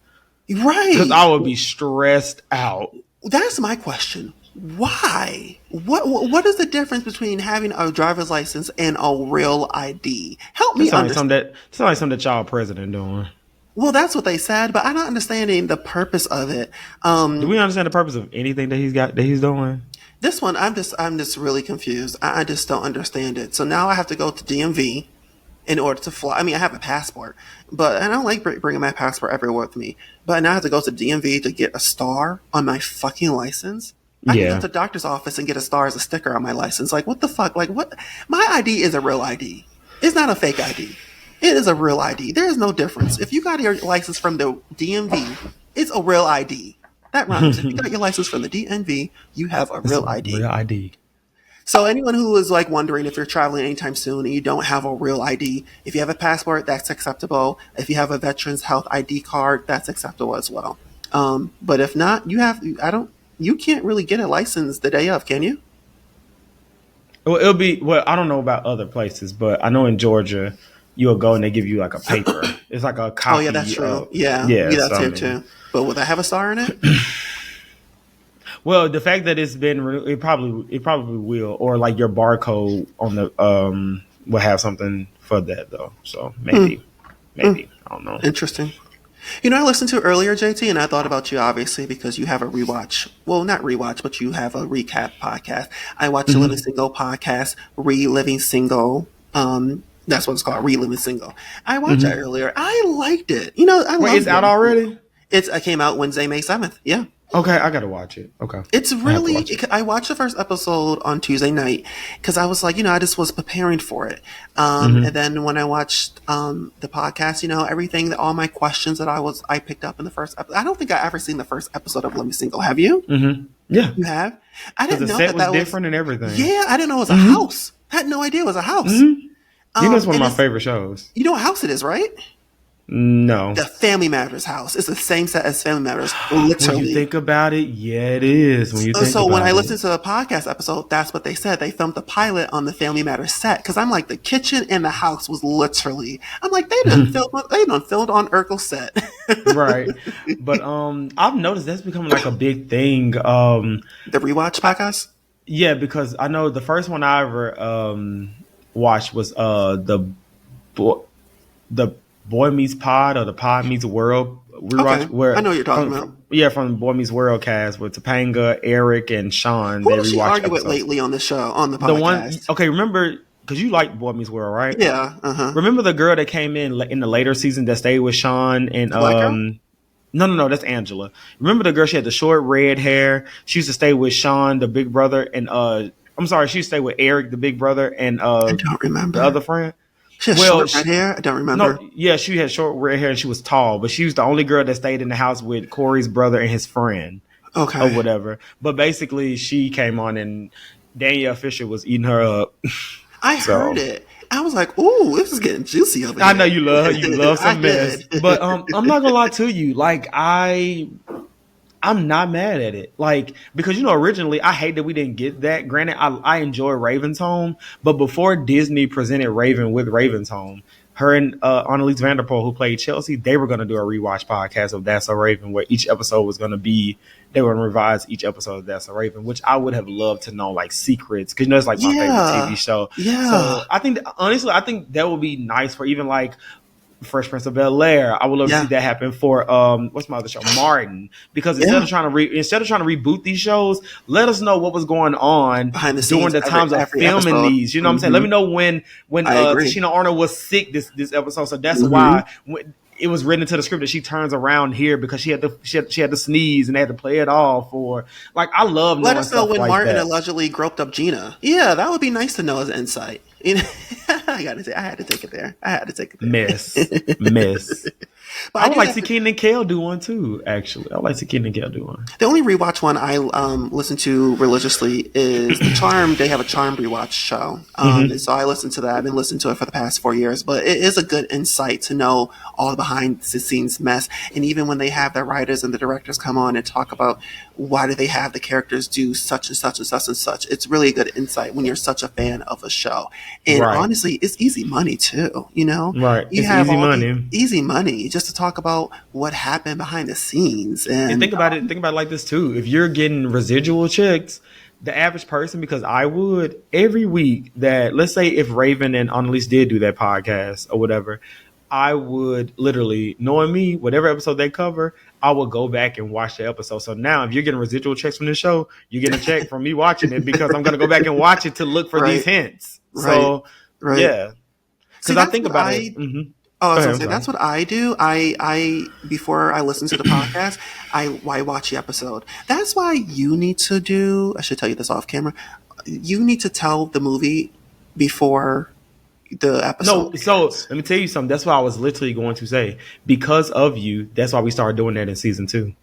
Right. Because I would be stressed out. That's my question. Why? What is the difference between having a driver's license and a real ID? Help me understand. It's like something that y'all president doing. Well, that's what they said, but I'm not understanding the purpose of it. Do we understand the purpose of anything that he's doing? This one, I'm just really confused. I just don't understand it. So now I have to go to DMV in order to fly. I mean, I have a passport, but I don't like bringing my passport everywhere with me. But now I have to go to DMV to get a star on my fucking license. I can go to the doctor's office and get a star as a sticker on my license. Like, what the fuck? Like, what? My ID is a real ID. It's not a fake ID. It is a real ID. There is no difference. If you got your license from the DMV, it's a real ID. That rhymes. If you got your license from the DMV, you have a real ID. Real ID. So anyone who is like wondering if you're traveling anytime soon and you don't have a real ID, if you have a passport, that's acceptable. If you have a Veterans Health ID card, that's acceptable as well. But if not, you can't really get a license the day of, can you? Well, I don't know about other places, but I know in Georgia, you'll go and they give you like a paper. It's like a copy. Oh yeah, that's true. Yeah, that's here too. But will that have a star in it? Well, the fact that it's been, it probably will, or like your barcode on the will have something for that though. So maybe I don't know. Interesting. I listened to earlier, JT, and I thought about you obviously because you have a rewatch. Well, not rewatch, but you have a recap podcast. I watched the Living Single podcast, Reliving Single. That's what it's called, Reliving Single. I watched that earlier. I liked it. Wait, it's out already? It came out Wednesday, May 7th. Yeah. Okay, I gotta watch it. Okay. It's really, I watched the first episode on Tuesday night because I was like, I just was preparing for it. And then when I watched the podcast, everything, all my questions that I picked up in the first episode. I don't think I ever seen the first episode of Living Single. Have you? Mm-hmm. Yeah. You have? I didn't know that was different and everything. Yeah, I didn't know it was a house. I had no idea it was a house. It's one of my favorite shows. You know what house it is, right? No. The Family Matters house. It's the same set as Family Matters. Literally. When you think about it, yeah, it is. When I listened to the podcast episode, that's what they said. They filmed the pilot on the Family Matters set. Because I'm like, the kitchen and the house was literally. I'm like, they done filmed on Urkel set. Right. But I've noticed that's becoming like a big thing. The rewatch podcast? Yeah, because I know the first one I ever watched was the Boy Meets Pod or the Pod Meets World rewatch where I know what you're talking about. Yeah, from Boy Meets World cast with Topanga, Eric, and Sean. Who they does she rewatch argue with episodes. lately on the show, on the podcast? The one, okay, remember, because you like Boy Meets World, right? Yeah. Remember the girl that came in the later season that stayed with Sean and No, that's Angela. Remember the girl? She had the short red hair. She used to stay with Sean, the big brother, and I'm sorry, she used to stay with Eric, the big brother, and I don't remember the other friend. She had short red hair. I don't remember. No, yeah, she had short red hair and she was tall, but she was the only girl that stayed in the house with Corey's brother and his friend. Okay. Or whatever. But basically, she came on and Danielle Fisher was eating her up. I heard it. I was like, "Ooh, this is getting juicy over here." I know you love some mess, but I'm not gonna lie to you. Like I'm not mad at it. Like, because, originally I hate that we didn't get that. Granted, I enjoy Raven's Home, but before Disney presented Raven with Raven's Home, her and Annalise Vanderpool, who played Chelsea, they were going to do a rewatch podcast of That's So Raven, where each episode was going to be, they were going to revise each episode of That's So Raven, which I would have loved to know, like, secrets, because it's like my favorite TV show. Yeah. So I think, honestly, that would be nice for even like Fresh Prince of Bel-Air. I would love to see that happen for what's my other show, Martin, because instead of trying to reboot these shows, let us know what was going on behind the scenes during the times of filming episode. These. You know what I'm saying? Let me know when Tashina Arnold was sick this episode. So that's why it was written into the script that she turns around here because she had to sneeze and they had to play it all for, like, I love. Let us know when like Martin that. allegedly groped up Gina. Yeah, that would be nice to know as insight. I had to take it there. Miss. But I would like to see Kenan and Kel do one too. Actually, I would like to see Kenan and Kel do one. The only rewatch one I listen to religiously is the Charm. They have a Charm rewatch show, and so I listen to that. I've been listening to it for the past 4 years. But it is a good insight to know all the behind the scenes mess, and even when they have the writers and the directors come on and talk about why do they have the characters do such and such and such and such. It's really a good insight when you're such a fan of a show. And honestly, it's easy money too. Right? You it's have easy money. Easy money just to talk about what happened behind the scenes. And think about it. Think about it like this too. If you're getting residual checks, the average person, because I would every week that, let's say if Raven and Annalise did do that podcast or whatever, I would literally, knowing me, whatever episode they cover, I will go back and watch the episode. So now if you're getting residual checks from this show, you're getting a check from me watching it because I'm going to go back and watch it to look for these hints. So, yeah. Because I think about it. Oh, I was gonna say, that's what I do. I before I listen to the podcast, I watch the episode. That's why you need to do. I should tell you this off camera. You need to tell the movie before the episode. No, so let me tell you something. That's what I was literally going to say. Because of you, that's why we started doing that in season 2.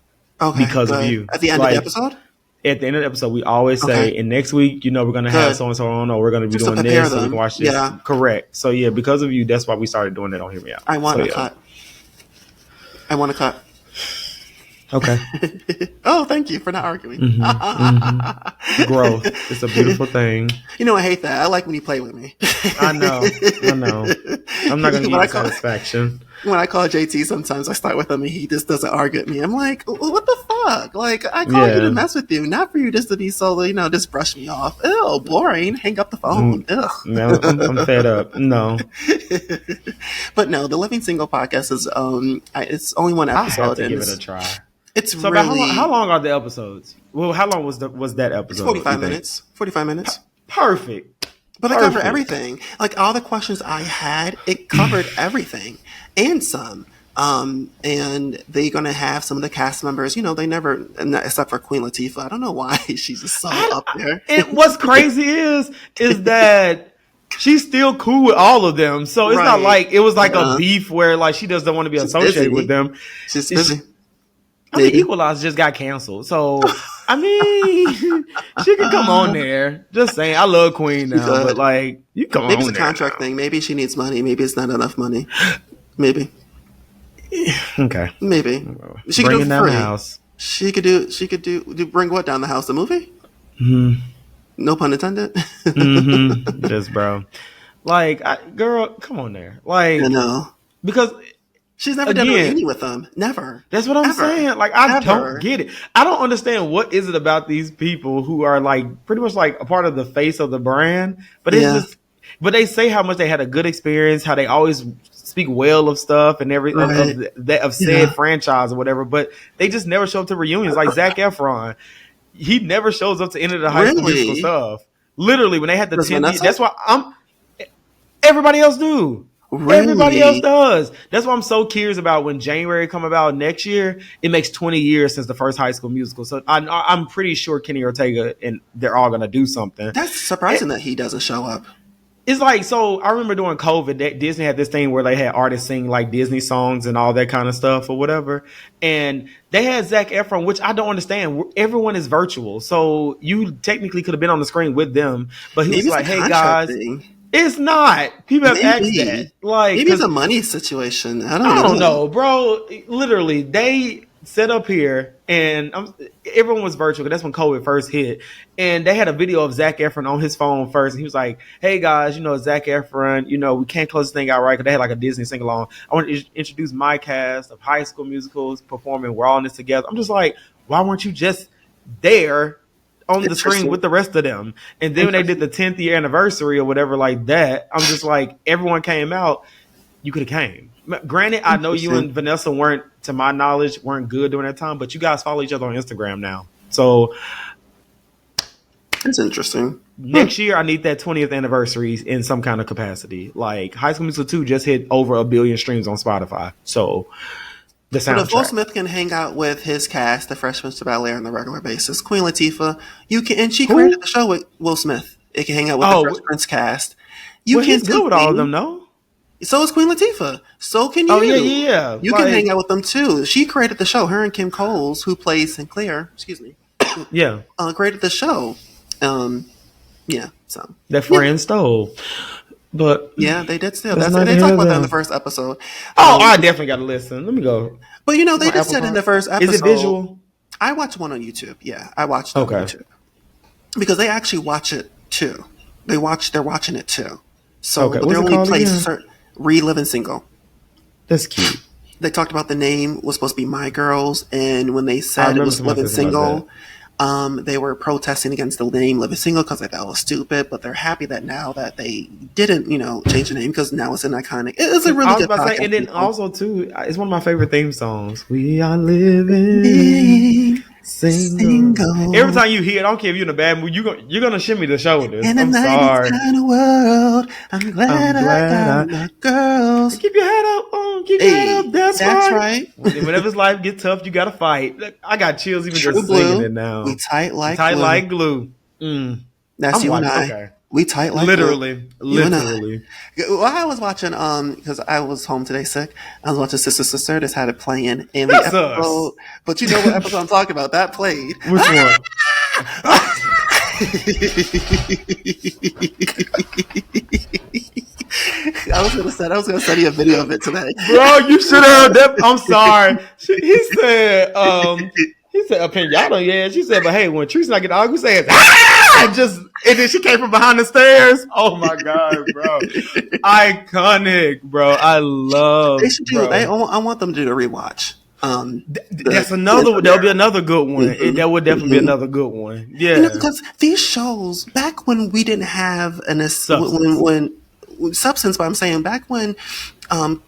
Okay, because of you. At the end of the episode. At the end of the episode, we always say, and next week, we're going to have so-and-so on, or we're going to be doing this, so we can watch this. Yeah. Correct. So, yeah, because of you, that's why we started doing it on Hear Me Out. I want to cut. Okay. Oh, thank you for not arguing. Growth. It's a beautiful thing. I hate that. I like when you play with me. I know. I'm not going to give you satisfaction. When I call JT, sometimes I start with him and he just doesn't argue with me. I'm like, what the fuck? Like, I call you to mess with you, not for you just to be so, just brush me off. Ew, boring. Hang up the phone. Ugh. No, I'm fed up. No. But no, the Living Single podcast is, it's only one episode. I have to give it a try. It's so really... how long are the episodes? Well, how long was that episode? It's 45 minutes. 45 minutes. Perfect. But they cover everything. Like, all the questions I had, it covered everything. And some. And they're going to have some of the cast members, they never, except for Queen Latifah. I don't know why she's just so up there. And what's crazy is that she's still cool with all of them. So it's not like, it was like a beef where like she doesn't want to be associated with them. She's busy. Equalizer just got canceled. So, I mean, she can come on there. Just saying, I love Queen now, but like, you come on there. Maybe it's a contract thing. Maybe she needs money. Maybe it's not enough money. Maybe. Okay. Maybe. She could do it free. House. She could do bring what down the house? The movie? Mm-hmm. No pun intended. Mm-hmm. Just bro. Like, girl, come on there. Like, I know. Because she's never done a reunion with them. Never. That's what I'm saying. Like, I don't get it. I don't understand what is it about these people who are like pretty much like a part of the face of the brand. But it's just, But they say how much they had a good experience, how they always speak well of stuff and everything of said franchise or whatever. But they just never show up to reunions. Like Zac Efron, he never shows up to any of the High School Musical stuff. Literally, when they had the 10th, that's why everybody else do. Really? Everybody else does. That's why I'm so curious about when January come about next year. It makes 20 years since the first High School Musical. So I'm pretty sure Kenny Ortega and they're all going to do something. That's surprising that he doesn't show up. It's like, so I remember during COVID that Disney had this thing where they had artists sing like Disney songs and all that kind of stuff or whatever. And they had Zac Efron, which I don't understand. Everyone is virtual. So you technically could have been on the screen with them. But he was like, hey guys. It's not. People have asked that. Like, maybe it's a money situation. I don't know, bro. Literally, they set up here, and everyone was virtual. That's when COVID first hit, and they had a video of Zac Efron on his phone first, and he was like, "Hey guys, Zac Efron. We can't close this thing out right because they had like a Disney sing along. I want to introduce my cast of High School Musicals performing. We're all in this together." I'm just like, why weren't you just there on the screen with the rest of them? And then when they did the 10th year anniversary or whatever like that, I'm just like, everyone came out. You could have came. Granted, I know you and Vanessa weren't, to my knowledge, weren't good during that time, but you guys follow each other on Instagram now. So that's interesting. Next year, I need that 20th anniversary in some kind of capacity. Like High School Musical 2 just hit over 1 billion streams on Spotify. So the soundtrack. But if Will Smith can hang out with his cast, the Fresh Prince of Bel-Air, on a regular basis, Queen Latifah, you can, and she created the show with Will Smith. It can hang out with the Fresh Prince cast. You can do with all of them, no? So is Queen Latifah. So can you. Oh, yeah. You can hang out with them too. She created the show. Her and Kim Coles, who plays Sinclair, created the show. So that friend stole. But yeah, they did still. They talked about that in the first episode. I definitely got to listen. Let me go. But they just said in the first episode. Is it visual? I watched one on YouTube. Yeah, I watched it on YouTube because they actually watch it too. They're watching it too. So but they only play certain. Reliving Single. That's cute. They talked about the name was supposed to be My Girls, and when they said it was Living Single, they were protesting against the name Living Single because they thought it was stupid. But they're happy that now that they didn't, change the name because now it's an iconic. It's a really good podcast. And then also too, it's one of my favorite theme songs. We are living single. Every time you hear it, I don't care if you're in a bad mood, you're gonna shimmy the show with this. I'm sorry. Kind of world, I'm glad I got my girls. Keep your head up. Keep your head up. That's right. Whenever life gets tough, you gotta fight. I got chills even just singing it now. We tight like glue. That's you and I. Okay. We tight like literally. Well, I was watching because I was home today sick. I was watching Sister Sister. Just had it playing in the episode. But you know what episode I'm talking about? That played. Which one? I was gonna send you a video of it today. Bro, you should have. I'm sorry. He said a pinata, yeah. She said, but hey, when Tree's not getting argued, says and then she came from behind the stairs. Oh my god, bro. Iconic, bro. I love they should do I want them to do a rewatch. That's another. There'll be another good one. That would definitely be another good one. Yeah, because these shows back when we didn't have when substance, but I'm saying back when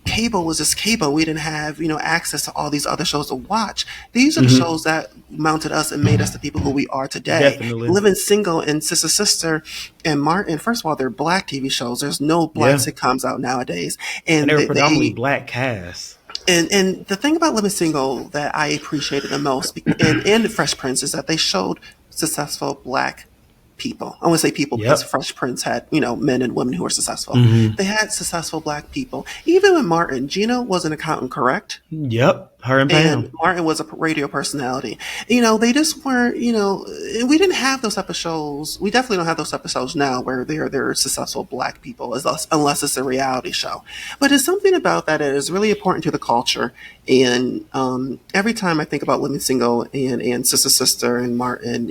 cable was just cable, we didn't have access to all these other shows to watch. These are the shows that mounted us and made us the people who we are today. Definitely. Living Single and Sister Sister and Martin. First of all, they're black TV shows. There's no black sitcoms out nowadays, and they're predominantly black casts. And the thing about Living Single that I appreciated the most, and the Fresh Prince, is that they showed successful black people. I want to say people because Fresh Prince had, men and women who were successful. They had successful black people. Even with Martin, Gina was an accountant, correct? Yep. Her and Pam. And Martin was a radio personality. They just weren't, we didn't have those type of shows. We definitely don't have those type of shows now where they're successful black people, unless it's a reality show. But it's something about that is really important to the culture. And every time I think about Living Single and Sister Sister and Martin,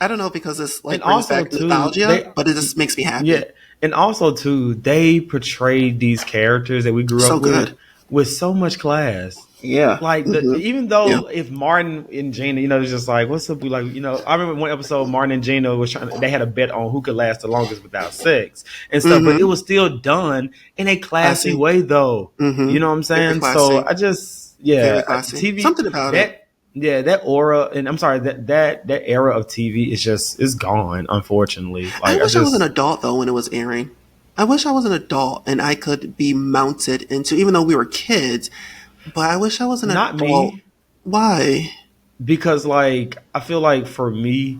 I don't know because it's like brings back nostalgia, but it just makes me happy. Yeah, and also too, they portrayed these characters that we grew up with so much class. Yeah. Like even though if Martin and Gina, it's just like, what's up? We like, I remember one episode Martin and Gina was they had a bet on who could last the longest without sex and stuff, but it was still done in a classy way though. You know what I'm saying? So I just TV, something about it. Yeah, that aura, and I'm sorry, that era of TV is gone, unfortunately. Like, I wish I was an adult though when it was airing. I wish I was an adult and I could be mounted into, even though we were kids. But I wish I was an adult. Not me. Why? Because like I feel like for me,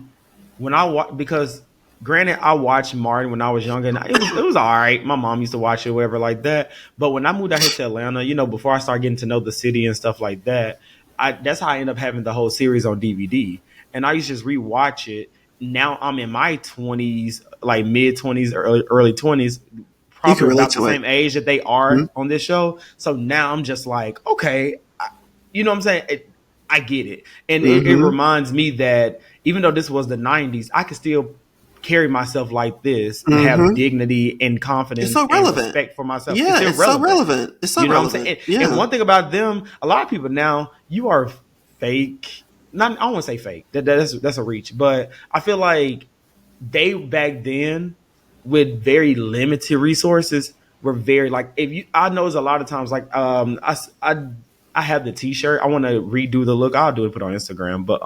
when because granted I watched Martin when I was younger, and it was all right. My mom used to watch it, whatever, like that. But when I moved out here to Atlanta, before I started getting to know the city and stuff like that, that's how I ended up having the whole series on DVD. And I used to just rewatch it. Now I'm in my 20s, like mid 20s, early 20s. Probably about the same age that they are on this show. So now I'm just like, okay, you know what I'm saying? I get it. And it reminds me that even though this was the 90s, I could still carry myself like this and have dignity and confidence it's so relevant. And respect for myself. Yeah, it's so relevant. It's so relevant. What I'm saying? And one thing about them, a lot of people now, you are fake. I don't want to say fake. That's a reach. But I feel like they back then, with very limited resources, were very like I notice a lot of times like I have the t-shirt. I want to redo the look. I'll do it, put it on Instagram. But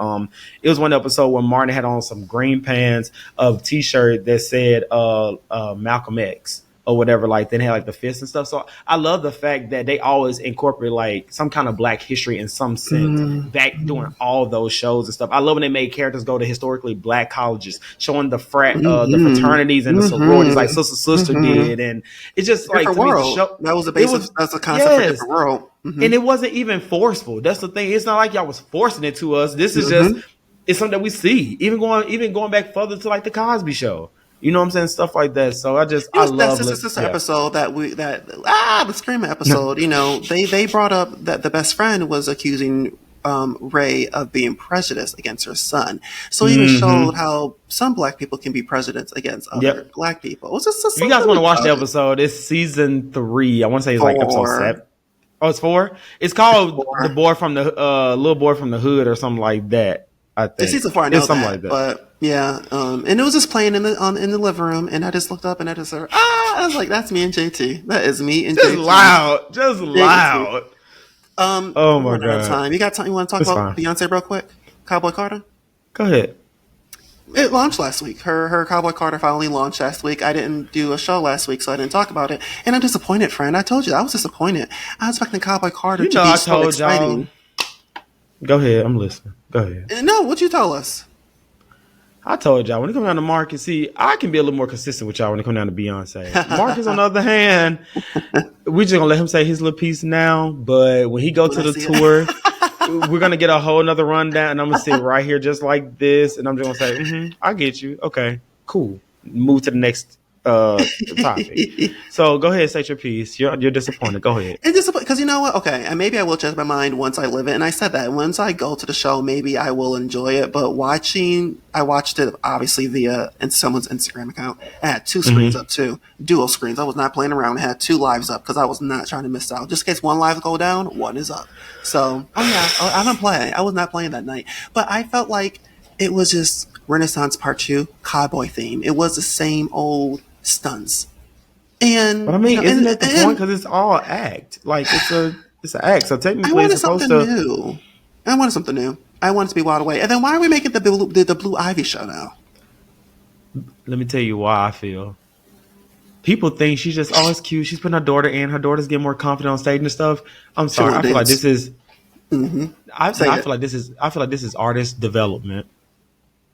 it was one episode where Martin had on some green pants of t-shirt that said Malcolm X or whatever, like then had like the fist and stuff. So I love the fact that they always incorporate like some kind of black history in some sense back during all those shows and stuff. I love when they made characters go to historically black colleges, showing the the fraternities and the sororities like Sister did, and it's just like different world. That was the basis. That's the concept for different world, and it wasn't even forceful. That's the thing. It's not like y'all was forcing it to us. This is just it's something that we see. Even going back further to like the Cosby Show. You know what I'm saying? Stuff like that. So I love this episode the Screamer episode. They brought up that the best friend was accusing Ray of being prejudiced against her son. So he even showed how some black people can be prejudiced against other black people. It's just if you guys want to watch the episode, it's season 3. I want to say it's 4. Like episode 7. Oh, it's 4? It's called 4. The boy from the little boy from the hood or something like that. I think it's season 4. I know something that, like that. But yeah, and it was just playing in the living room, and I just looked up and I just heard, I was like, that's me and JT. That is me and JT. Just loud. Oh my god! Time. You got time? You want to talk about Beyonce real quick? Cowboy Carter. Go ahead. It launched last week. Her Cowboy Carter finally launched last week. I didn't do a show last week, so I didn't talk about it. And I'm disappointed, friend. I told you I was disappointed. I was expecting Cowboy Carter to be so exciting. Y'all. Go ahead. I'm listening. Go ahead. No, what you tell us? I told y'all when it comes down to Marcus, see, I can be a little more consistent with y'all when it comes down to Beyonce. Marcus, on the other hand, we're just gonna let him say his little piece now. But when he go to the tour, we're gonna get a whole nother rundown, and I'm gonna sit right here just like this, and I'm just gonna say, I get you. Okay, cool. Move to the next topic. So go ahead, say your piece. You're disappointed. Go ahead. It's disappointed because you know what? Okay, and maybe I will change my mind once I live it. And I said that once I go to the show, maybe I will enjoy it. But I watched it obviously via someone's Instagram account. I had 2 screens up too, dual screens. I was not playing around. I had 2 lives up because I was not trying to miss out. Just in case one live go down, one is up. So I don't play. I was not playing that night, but I felt like it was just Renaissance Part 2 cowboy theme. It was the same old stunts. And but I mean, isn't that the point? Because it's all act. Like it's an act. So technically, it's supposed to. New. I wanted something new. I wanted to be Wild Away. And then why are we making the Blue Ivy show now? Let me tell you why I feel. People think she's just it's cute. She's putting her daughter in. Her daughter's getting more confident on stage and stuff. I'm sorry. I feel like this is. I feel like this is. I feel like this is artist development.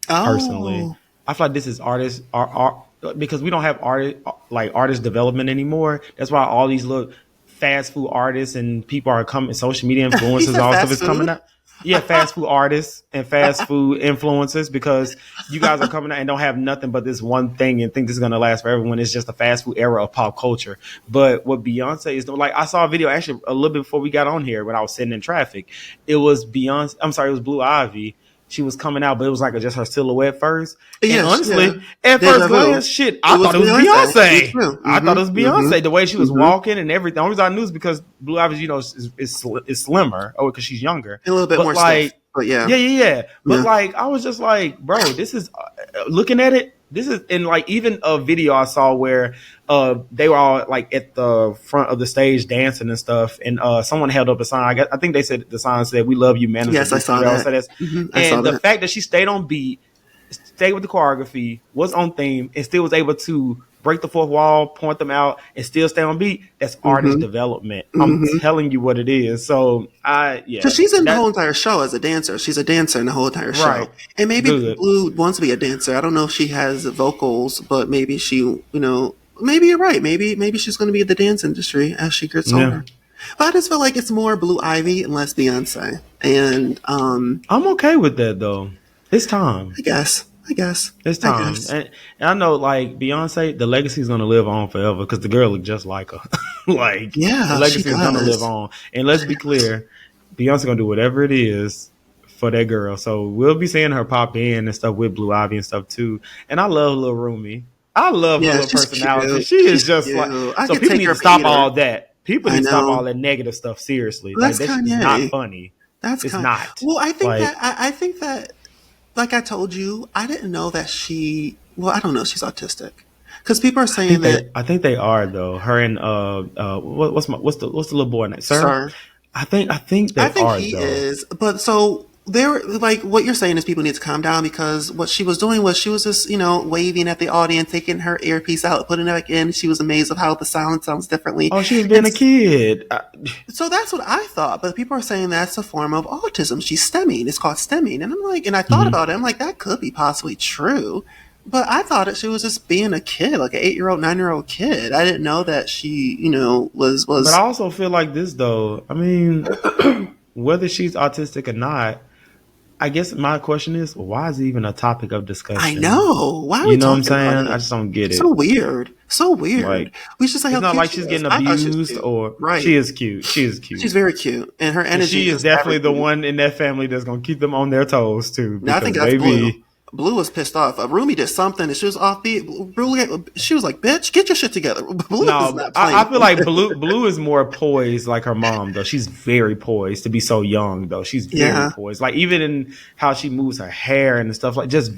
Personally, I feel like this is artist art because we don't have artist development anymore. That's why all these little fast food artists and people are coming. Social media influencers, all stuff is coming out. Yeah, fast food artists and fast food influencers, because you guys are coming out and don't have nothing but this one thing and think this is going to last forever when it's just a fast food era of pop culture. But what Beyonce is doing, like I saw a video actually a little bit before we got on here when I was sitting in traffic. It was Beyonce. I'm sorry, it was Blue Ivy she was coming out, but it was like just her silhouette first. And Yes, honestly, at first glance, I thought it was Beyonce. Mm-hmm. I thought it was Beyonce. The way she was walking and everything. The only reason I knew is because Blue Ivy, is slimmer. Oh, because she's younger. A little bit more stiff. But yeah. But like, I was just like, bro, this is looking at it. This is in like even a video I saw where they were all like at the front of the stage dancing and stuff, and someone held up a sign. I think they said the sign said, "We love you, man." Yes, I saw that. And the fact that she stayed on beat, stayed with the choreography, was on theme, and still was able to break the fourth wall, point them out, and still stay on beat. That's artist development. I'm telling you what it is. So because she's in the whole entire show as a dancer. She's a dancer in the whole entire show. Right. And maybe Blue wants to be a dancer. I don't know if she has vocals, but maybe she, maybe you're right. Maybe she's going to be in the dance industry as she gets older. But I just feel like it's more Blue Ivy and less Beyonce. And I'm okay with that though. It's time. I guess. It's time. And I know, like, Beyonce, the legacy is going to live on forever because the girl looked just like her. The legacy is going to live on. And let's be clear, Beyonce going to do whatever it is for that girl. So we'll be seeing her pop in and stuff with Blue Ivy and stuff too. And I love Lil Rumi. I love her little personality. Cute. She is just cute. Like, so people need to stop all that. People need to stop all that negative stuff seriously. Well, like, that's not funny. It's not. Well, I think that like I told you, I didn't know that she. Well, I don't know. She's autistic because people are saying that. I think they are though. Her and what's the little boy name? Sir. I think he is. But so they're like what you're saying is people need to calm down because what she was doing was she was just waving at the audience, taking her earpiece out, putting it back in. She was amazed of how the sound sounds differently. Oh, she's been a kid. So that's what I thought. But people are saying that's a form of autism. She's stemming. It's called stemming. And I'm like, and I thought about it. I'm like, that could be possibly true. But I thought that she was just being a kid, like an 8-year-old, 9-year-old kid. I didn't know that she, was. But I also feel like this though. I mean, whether she's autistic or not, I guess my question is, why is it even a topic of discussion? I know. Why are we you know what I'm talking saying? about it? I just don't get it. So weird. Like, we should say it's not like she's getting abused or right. She is cute. She's very cute, and her energy. She is definitely the one in that family that's gonna keep them on their toes too. Now, I think that's Blue. Blue was pissed off. Rumi did something and she was offbeat. She was like, "Bitch, get your shit together." Blue is not playing. I feel like Blue is more poised, like her mom though. She's very poised to be so young though. She's very poised. Like even in how she moves her hair and stuff, like just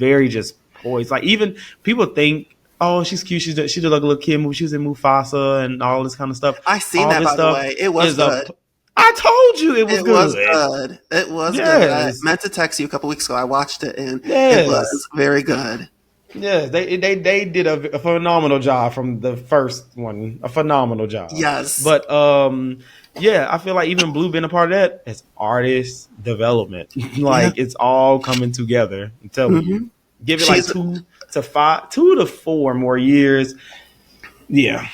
poised. Like even people think, oh, she's cute. She did like a little kid movie. She was in Mufasa and all this kind of stuff. I seen that by the way. It was good. I told you it was good. It was good. I meant to text you a couple weeks ago. I watched it and it was very good. Yes, they did a phenomenal job from the first one. A phenomenal job. Yes. But I feel like even Blue being a part of that, it's artist development. It's all coming together. I'm telling you. Give it like 2 to 4 more years. Yeah.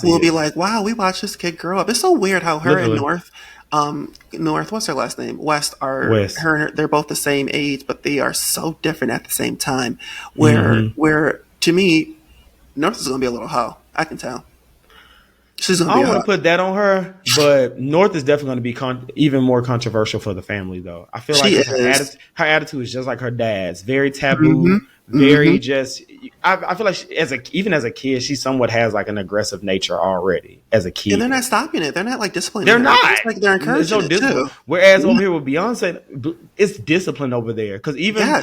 We'll be like, wow, we watched this kid grow up. It's so weird how her and North, what's her last name? West. They're both the same age, but they are so different at the same time. Where to me, North is gonna be a little hoe. I can tell. She's gonna be. I don't want to put that on her, but North is definitely going to be even more controversial for the family, though. I feel like her attitude is just like her dad's, very taboo. Very just. I feel like even as a kid, she somewhat has like an aggressive nature already as a kid. And they're not stopping it. They're not like disciplining. They're not. It's like they're encouraging it too. Whereas over here with Beyonce, it's discipline over there. Because even I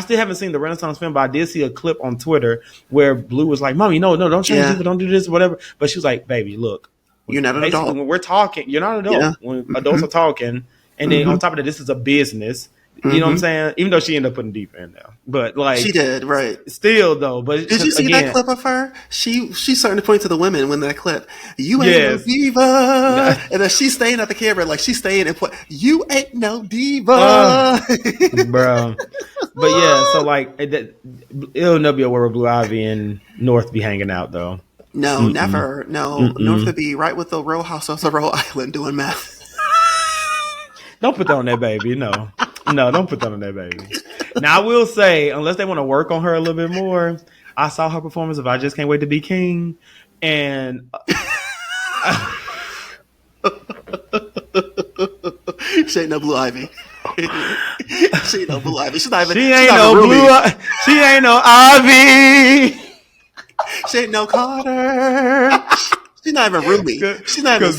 still haven't seen the Renaissance film, but I did see a clip on Twitter where Blue was like, "Mommy, no, don't change it, don't do this, whatever." But she was like, "Baby, look, you're not an adult. When we're talking, you're not an adult. Yeah. When adults are talking, and then on top of that, this is a business." You know what I'm saying? Even though she ended up putting deep in there, but like she did, right? Still though, but did you see that clip of her? She's starting to point to the women when that clip. You ain't no diva, and then she's staying at the camera like she's staying and put. You ain't no diva, bro. But yeah, so like it'll never be a world where Blue Ivy and North be hanging out though. No, never. No, North would be right with the Real Housewives of Rhode Island doing meth. Don't put that on that baby. No, don't put that on that baby. Now, I will say, unless they want to work on her a little bit more, I saw her performance of I Just Can't Wait to Be King. And she ain't no Blue Ivy. She ain't no Blue Ivy. She's not even. She ain't no Blue. She ain't no Ivy. She ain't no Carter. She's not even Ruby. She's not even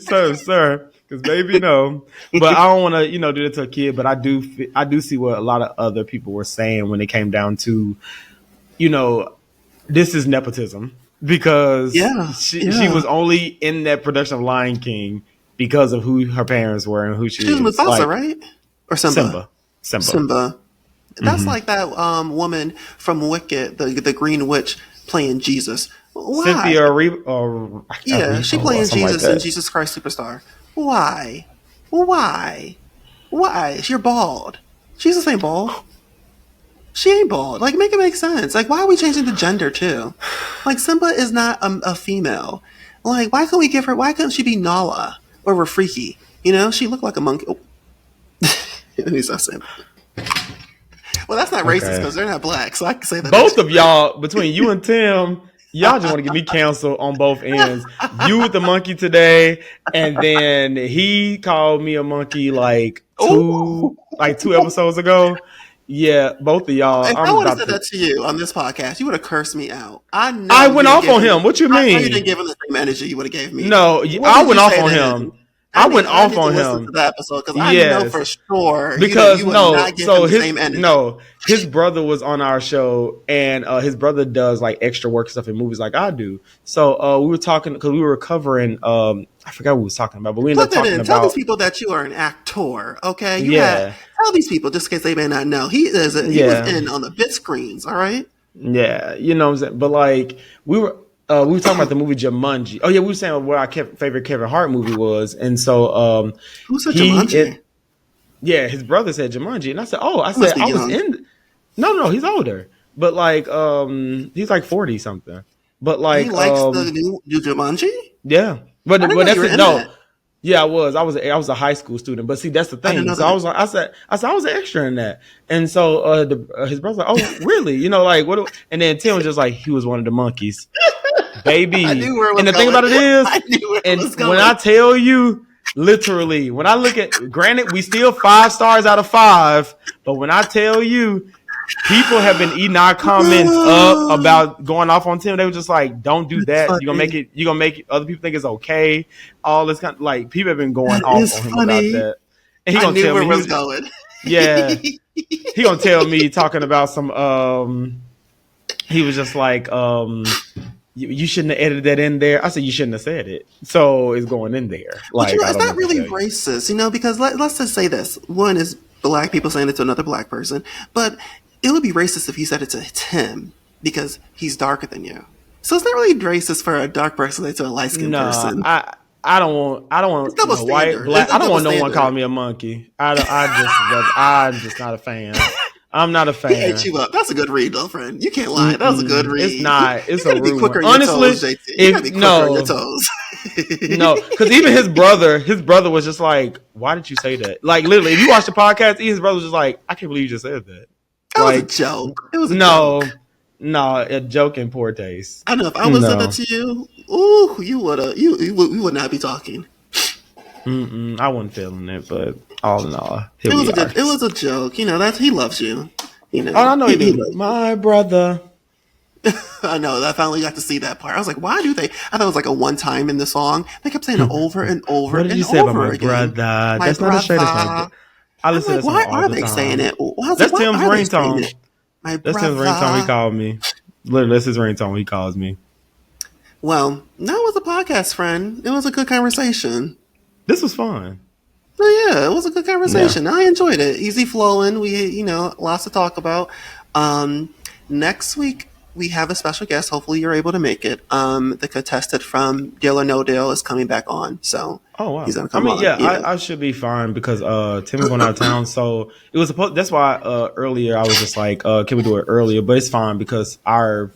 Sir. Because baby, no. But I don't want to, do that to a kid. But I do see what a lot of other people were saying when it came down to, this is nepotism because she was only in that production of Lion King because of who her parents were and who she is. She was Mufasa, right? Or Simba? Simba. That's like that woman from Wicked, the Green Witch, playing Jesus. Why? Cynthia she playing Jesus in Jesus Christ Superstar. Why? You're bald. Jesus ain't bald. She ain't bald. Like, make it make sense. Like, why are we changing the gender too? Like, Simba is not a female. Like, why couldn't she be Nala or Rafiki? She looked like a monkey. Oh. He's not saying that. Well, that's not racist because they're not black, so I can say that. Both of y'all, between you and Tim, y'all just want to get me canceled on both ends. You with the monkey today, and then he called me a monkey like two episodes ago. Yeah, both of y'all. If I would have said that to you on this podcast, you would have cursed me out. I went off on him. What you mean? I know you didn't give him the same energy you would have gave me. No, I went off on him. I went off on him. Listen to that episode because I know for sure because you would not give him the same energy. His brother was on our show, and his brother does like extra work stuff in movies like I do. So we were talking because we were covering. I forgot what we was talking about, but we ended up talking about. Tell these people that you are an actor, okay? Tell these people just in case they may not know. He was in on the big screens, all right? Yeah, you know what I'm saying. But like we were talking about the movie Jumanji. Oh yeah, we were saying what our favorite Kevin Hart movie was, and so who said Jumanji? His brother said Jumanji, and I said, I was in. No, he's older, but like he's like 40 something. But like he likes the new Jumanji. Yeah, but that's it. No, yeah, I was a high school student, but see that's the thing. So I was like, I said I was an extra in that, and so his brother's like, oh really? Like what? And then Tim was just like, he was one of the monkeys. Baby, and the thing about it is, when I tell you, literally, when I look at, granted, we still 5 stars out of 5, but when I tell you, people have been eating our comments up about going off on Tim. They were just like, "Don't do that. You're gonna make it. Other people think it's okay." All this kind of like people have been going off on him about that. And he gonna tell me was going. Yeah, he gonna tell me talking about some. He was just like, You shouldn't have edited that in there. I said you shouldn't have said it. So it's going in there. Like, it's not really racist, because let's just say this. One is black people saying it to another black person, but it would be racist if you said it to Tim because he's darker than you. So it's not really racist for a dark person to say to a light skinned person. I don't want white, black. I don't want no one calling me a monkey. I'm just not a fan. I'm not a fan. He ate you up. That's a good read, though, friend. You can't lie. That was a good read. It's not. It's a rude one. Honestly, you gotta be quicker on your toes. No, because even his brother was just like, "Why did you say that?" Like literally, if you watch the podcast, his brother was just like, "I can't believe you just said that." That was a joke. It was a joke. No, a joke in poor taste. I know if I would have said that to you, ooh, you would not be talking. I wasn't feeling it, but all in all, it was a joke. That he loves you. Oh, I know he do. My brother. I know. I finally got to see that part. I was like, why do they? I thought it was like a one time in the song. They kept saying it over and over. What did you say about my brother? That's not a shade of something. I listen to that song why all are the they time. saying it? That's Tim's ringtone. That's Tim's ringtone. He called me. Literally, that's his ringtone. He calls me. Well, that was a podcast, friend. It was a good conversation. This was fun. Oh yeah, it was a good conversation. Yeah. I enjoyed it. Easy flowing. We, lots to talk about. Next week we have a special guest. Hopefully you're able to make it. The contestant from Deal or No Deal is coming back on. So wow, he's gonna come on. I should be fine because Tim is going out of town. So it was supposed. That's why earlier I was just like, can we do it earlier? But it's fine because our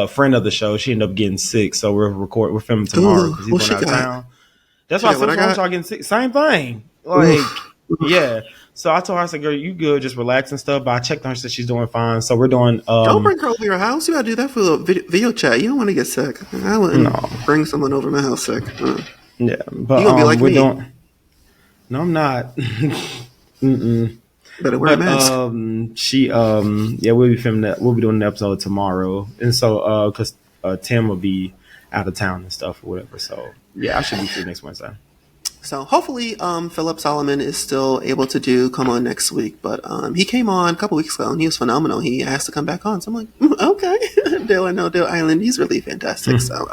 friend of the show, she ended up getting sick. So we're filming tomorrow because he's going out of town. That's why sometimes y'all getting sick. Same thing. Like, yeah. So I told her, I said, girl, you good, just relax and stuff. But I checked on her, she said she's doing fine. So we're doing. Don't bring her over your house. You gotta do that for the video chat. You don't want to get sick. I wouldn't bring someone over my house sick. Yeah, but you gonna be like we're me. No, I'm not. Better wear a mask. We'll be filming that. We'll be doing an episode tomorrow, and so because Tim will be out of town and stuff or whatever. So yeah, I should be free next Wednesday. So hopefully, Philip Solomon is still able to come on next week. But he came on a couple weeks ago and he was phenomenal. He asked to come back on, so I'm like, okay, Dale Island, he's really fantastic. So,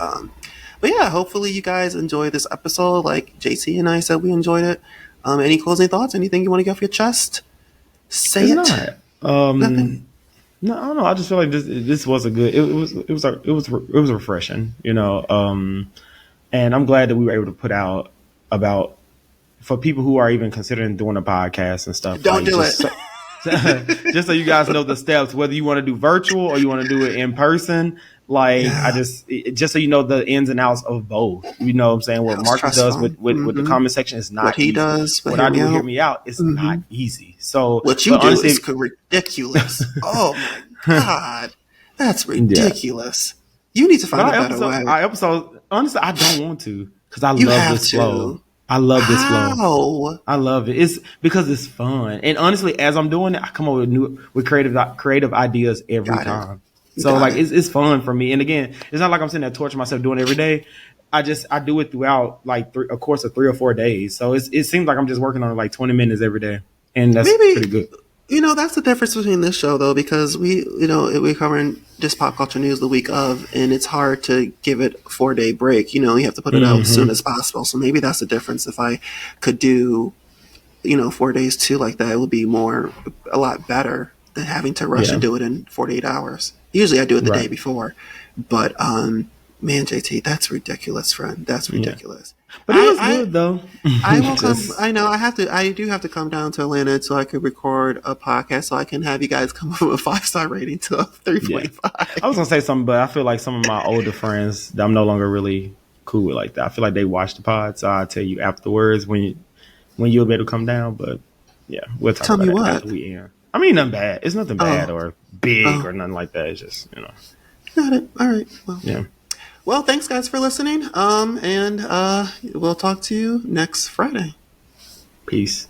but yeah, hopefully you guys enjoyed this episode. Like JT and I said, we enjoyed it. Any closing thoughts? Anything you want to get off your chest? Say it. Nothing. No, I don't know. I just feel like this was a good. It was refreshing, you know. And I'm glad that we were able to put out about for people who are even considering doing a podcast and stuff. Don't do it. Just so you guys know the steps, whether you want to do virtual or you want to do it in person. Like just so you know the ins and outs of both. You know what I'm saying? What Marcus does with the comment section is not what he easy. does. What I do with Hear Me Out is not easy. So what you do is ridiculous. Oh my God. That's ridiculous. Yeah. You need to find a better way. Our episode, honestly, I don't want to because I love this flow. I love this flow. I love it. It's because it's fun. And honestly, as I'm doing it, I come up with creative ideas every time. So like it's fun for me. And again, it's not like I'm sitting there torturing myself doing it every day. I do it throughout like a course of 3 or 4 days. So it seems like I'm just working on it like 20 minutes every day, and that's pretty good. You know, that's the difference between this show though, because we're covering just pop culture news the week of, and it's hard to give it a 4-day break. You know, you have to put it out as soon as possible. So maybe that's the difference. If I could do, 4 days too like that, it would be a lot better than having to rush and do it in 48 hours. Usually I do it the day before, but man, JT, that's ridiculous, friend. That's ridiculous. But it was good though. I will come. I know. I do have to come down to Atlanta so I could record a podcast, so I can have you guys come up with a 5-star rating to a 3.5. I was gonna say something, but I feel like some of my older friends that I'm no longer really cool with like that. I feel like they watch the pod, so I'll tell you afterwards when you'll be able to come down. But yeah, we'll talk about it after we end. I mean, nothing bad. It's nothing bad or big or nothing like that. It's just, Got it. All right. Well, yeah. Well, thanks guys for listening. And we'll talk to you next Friday. Peace.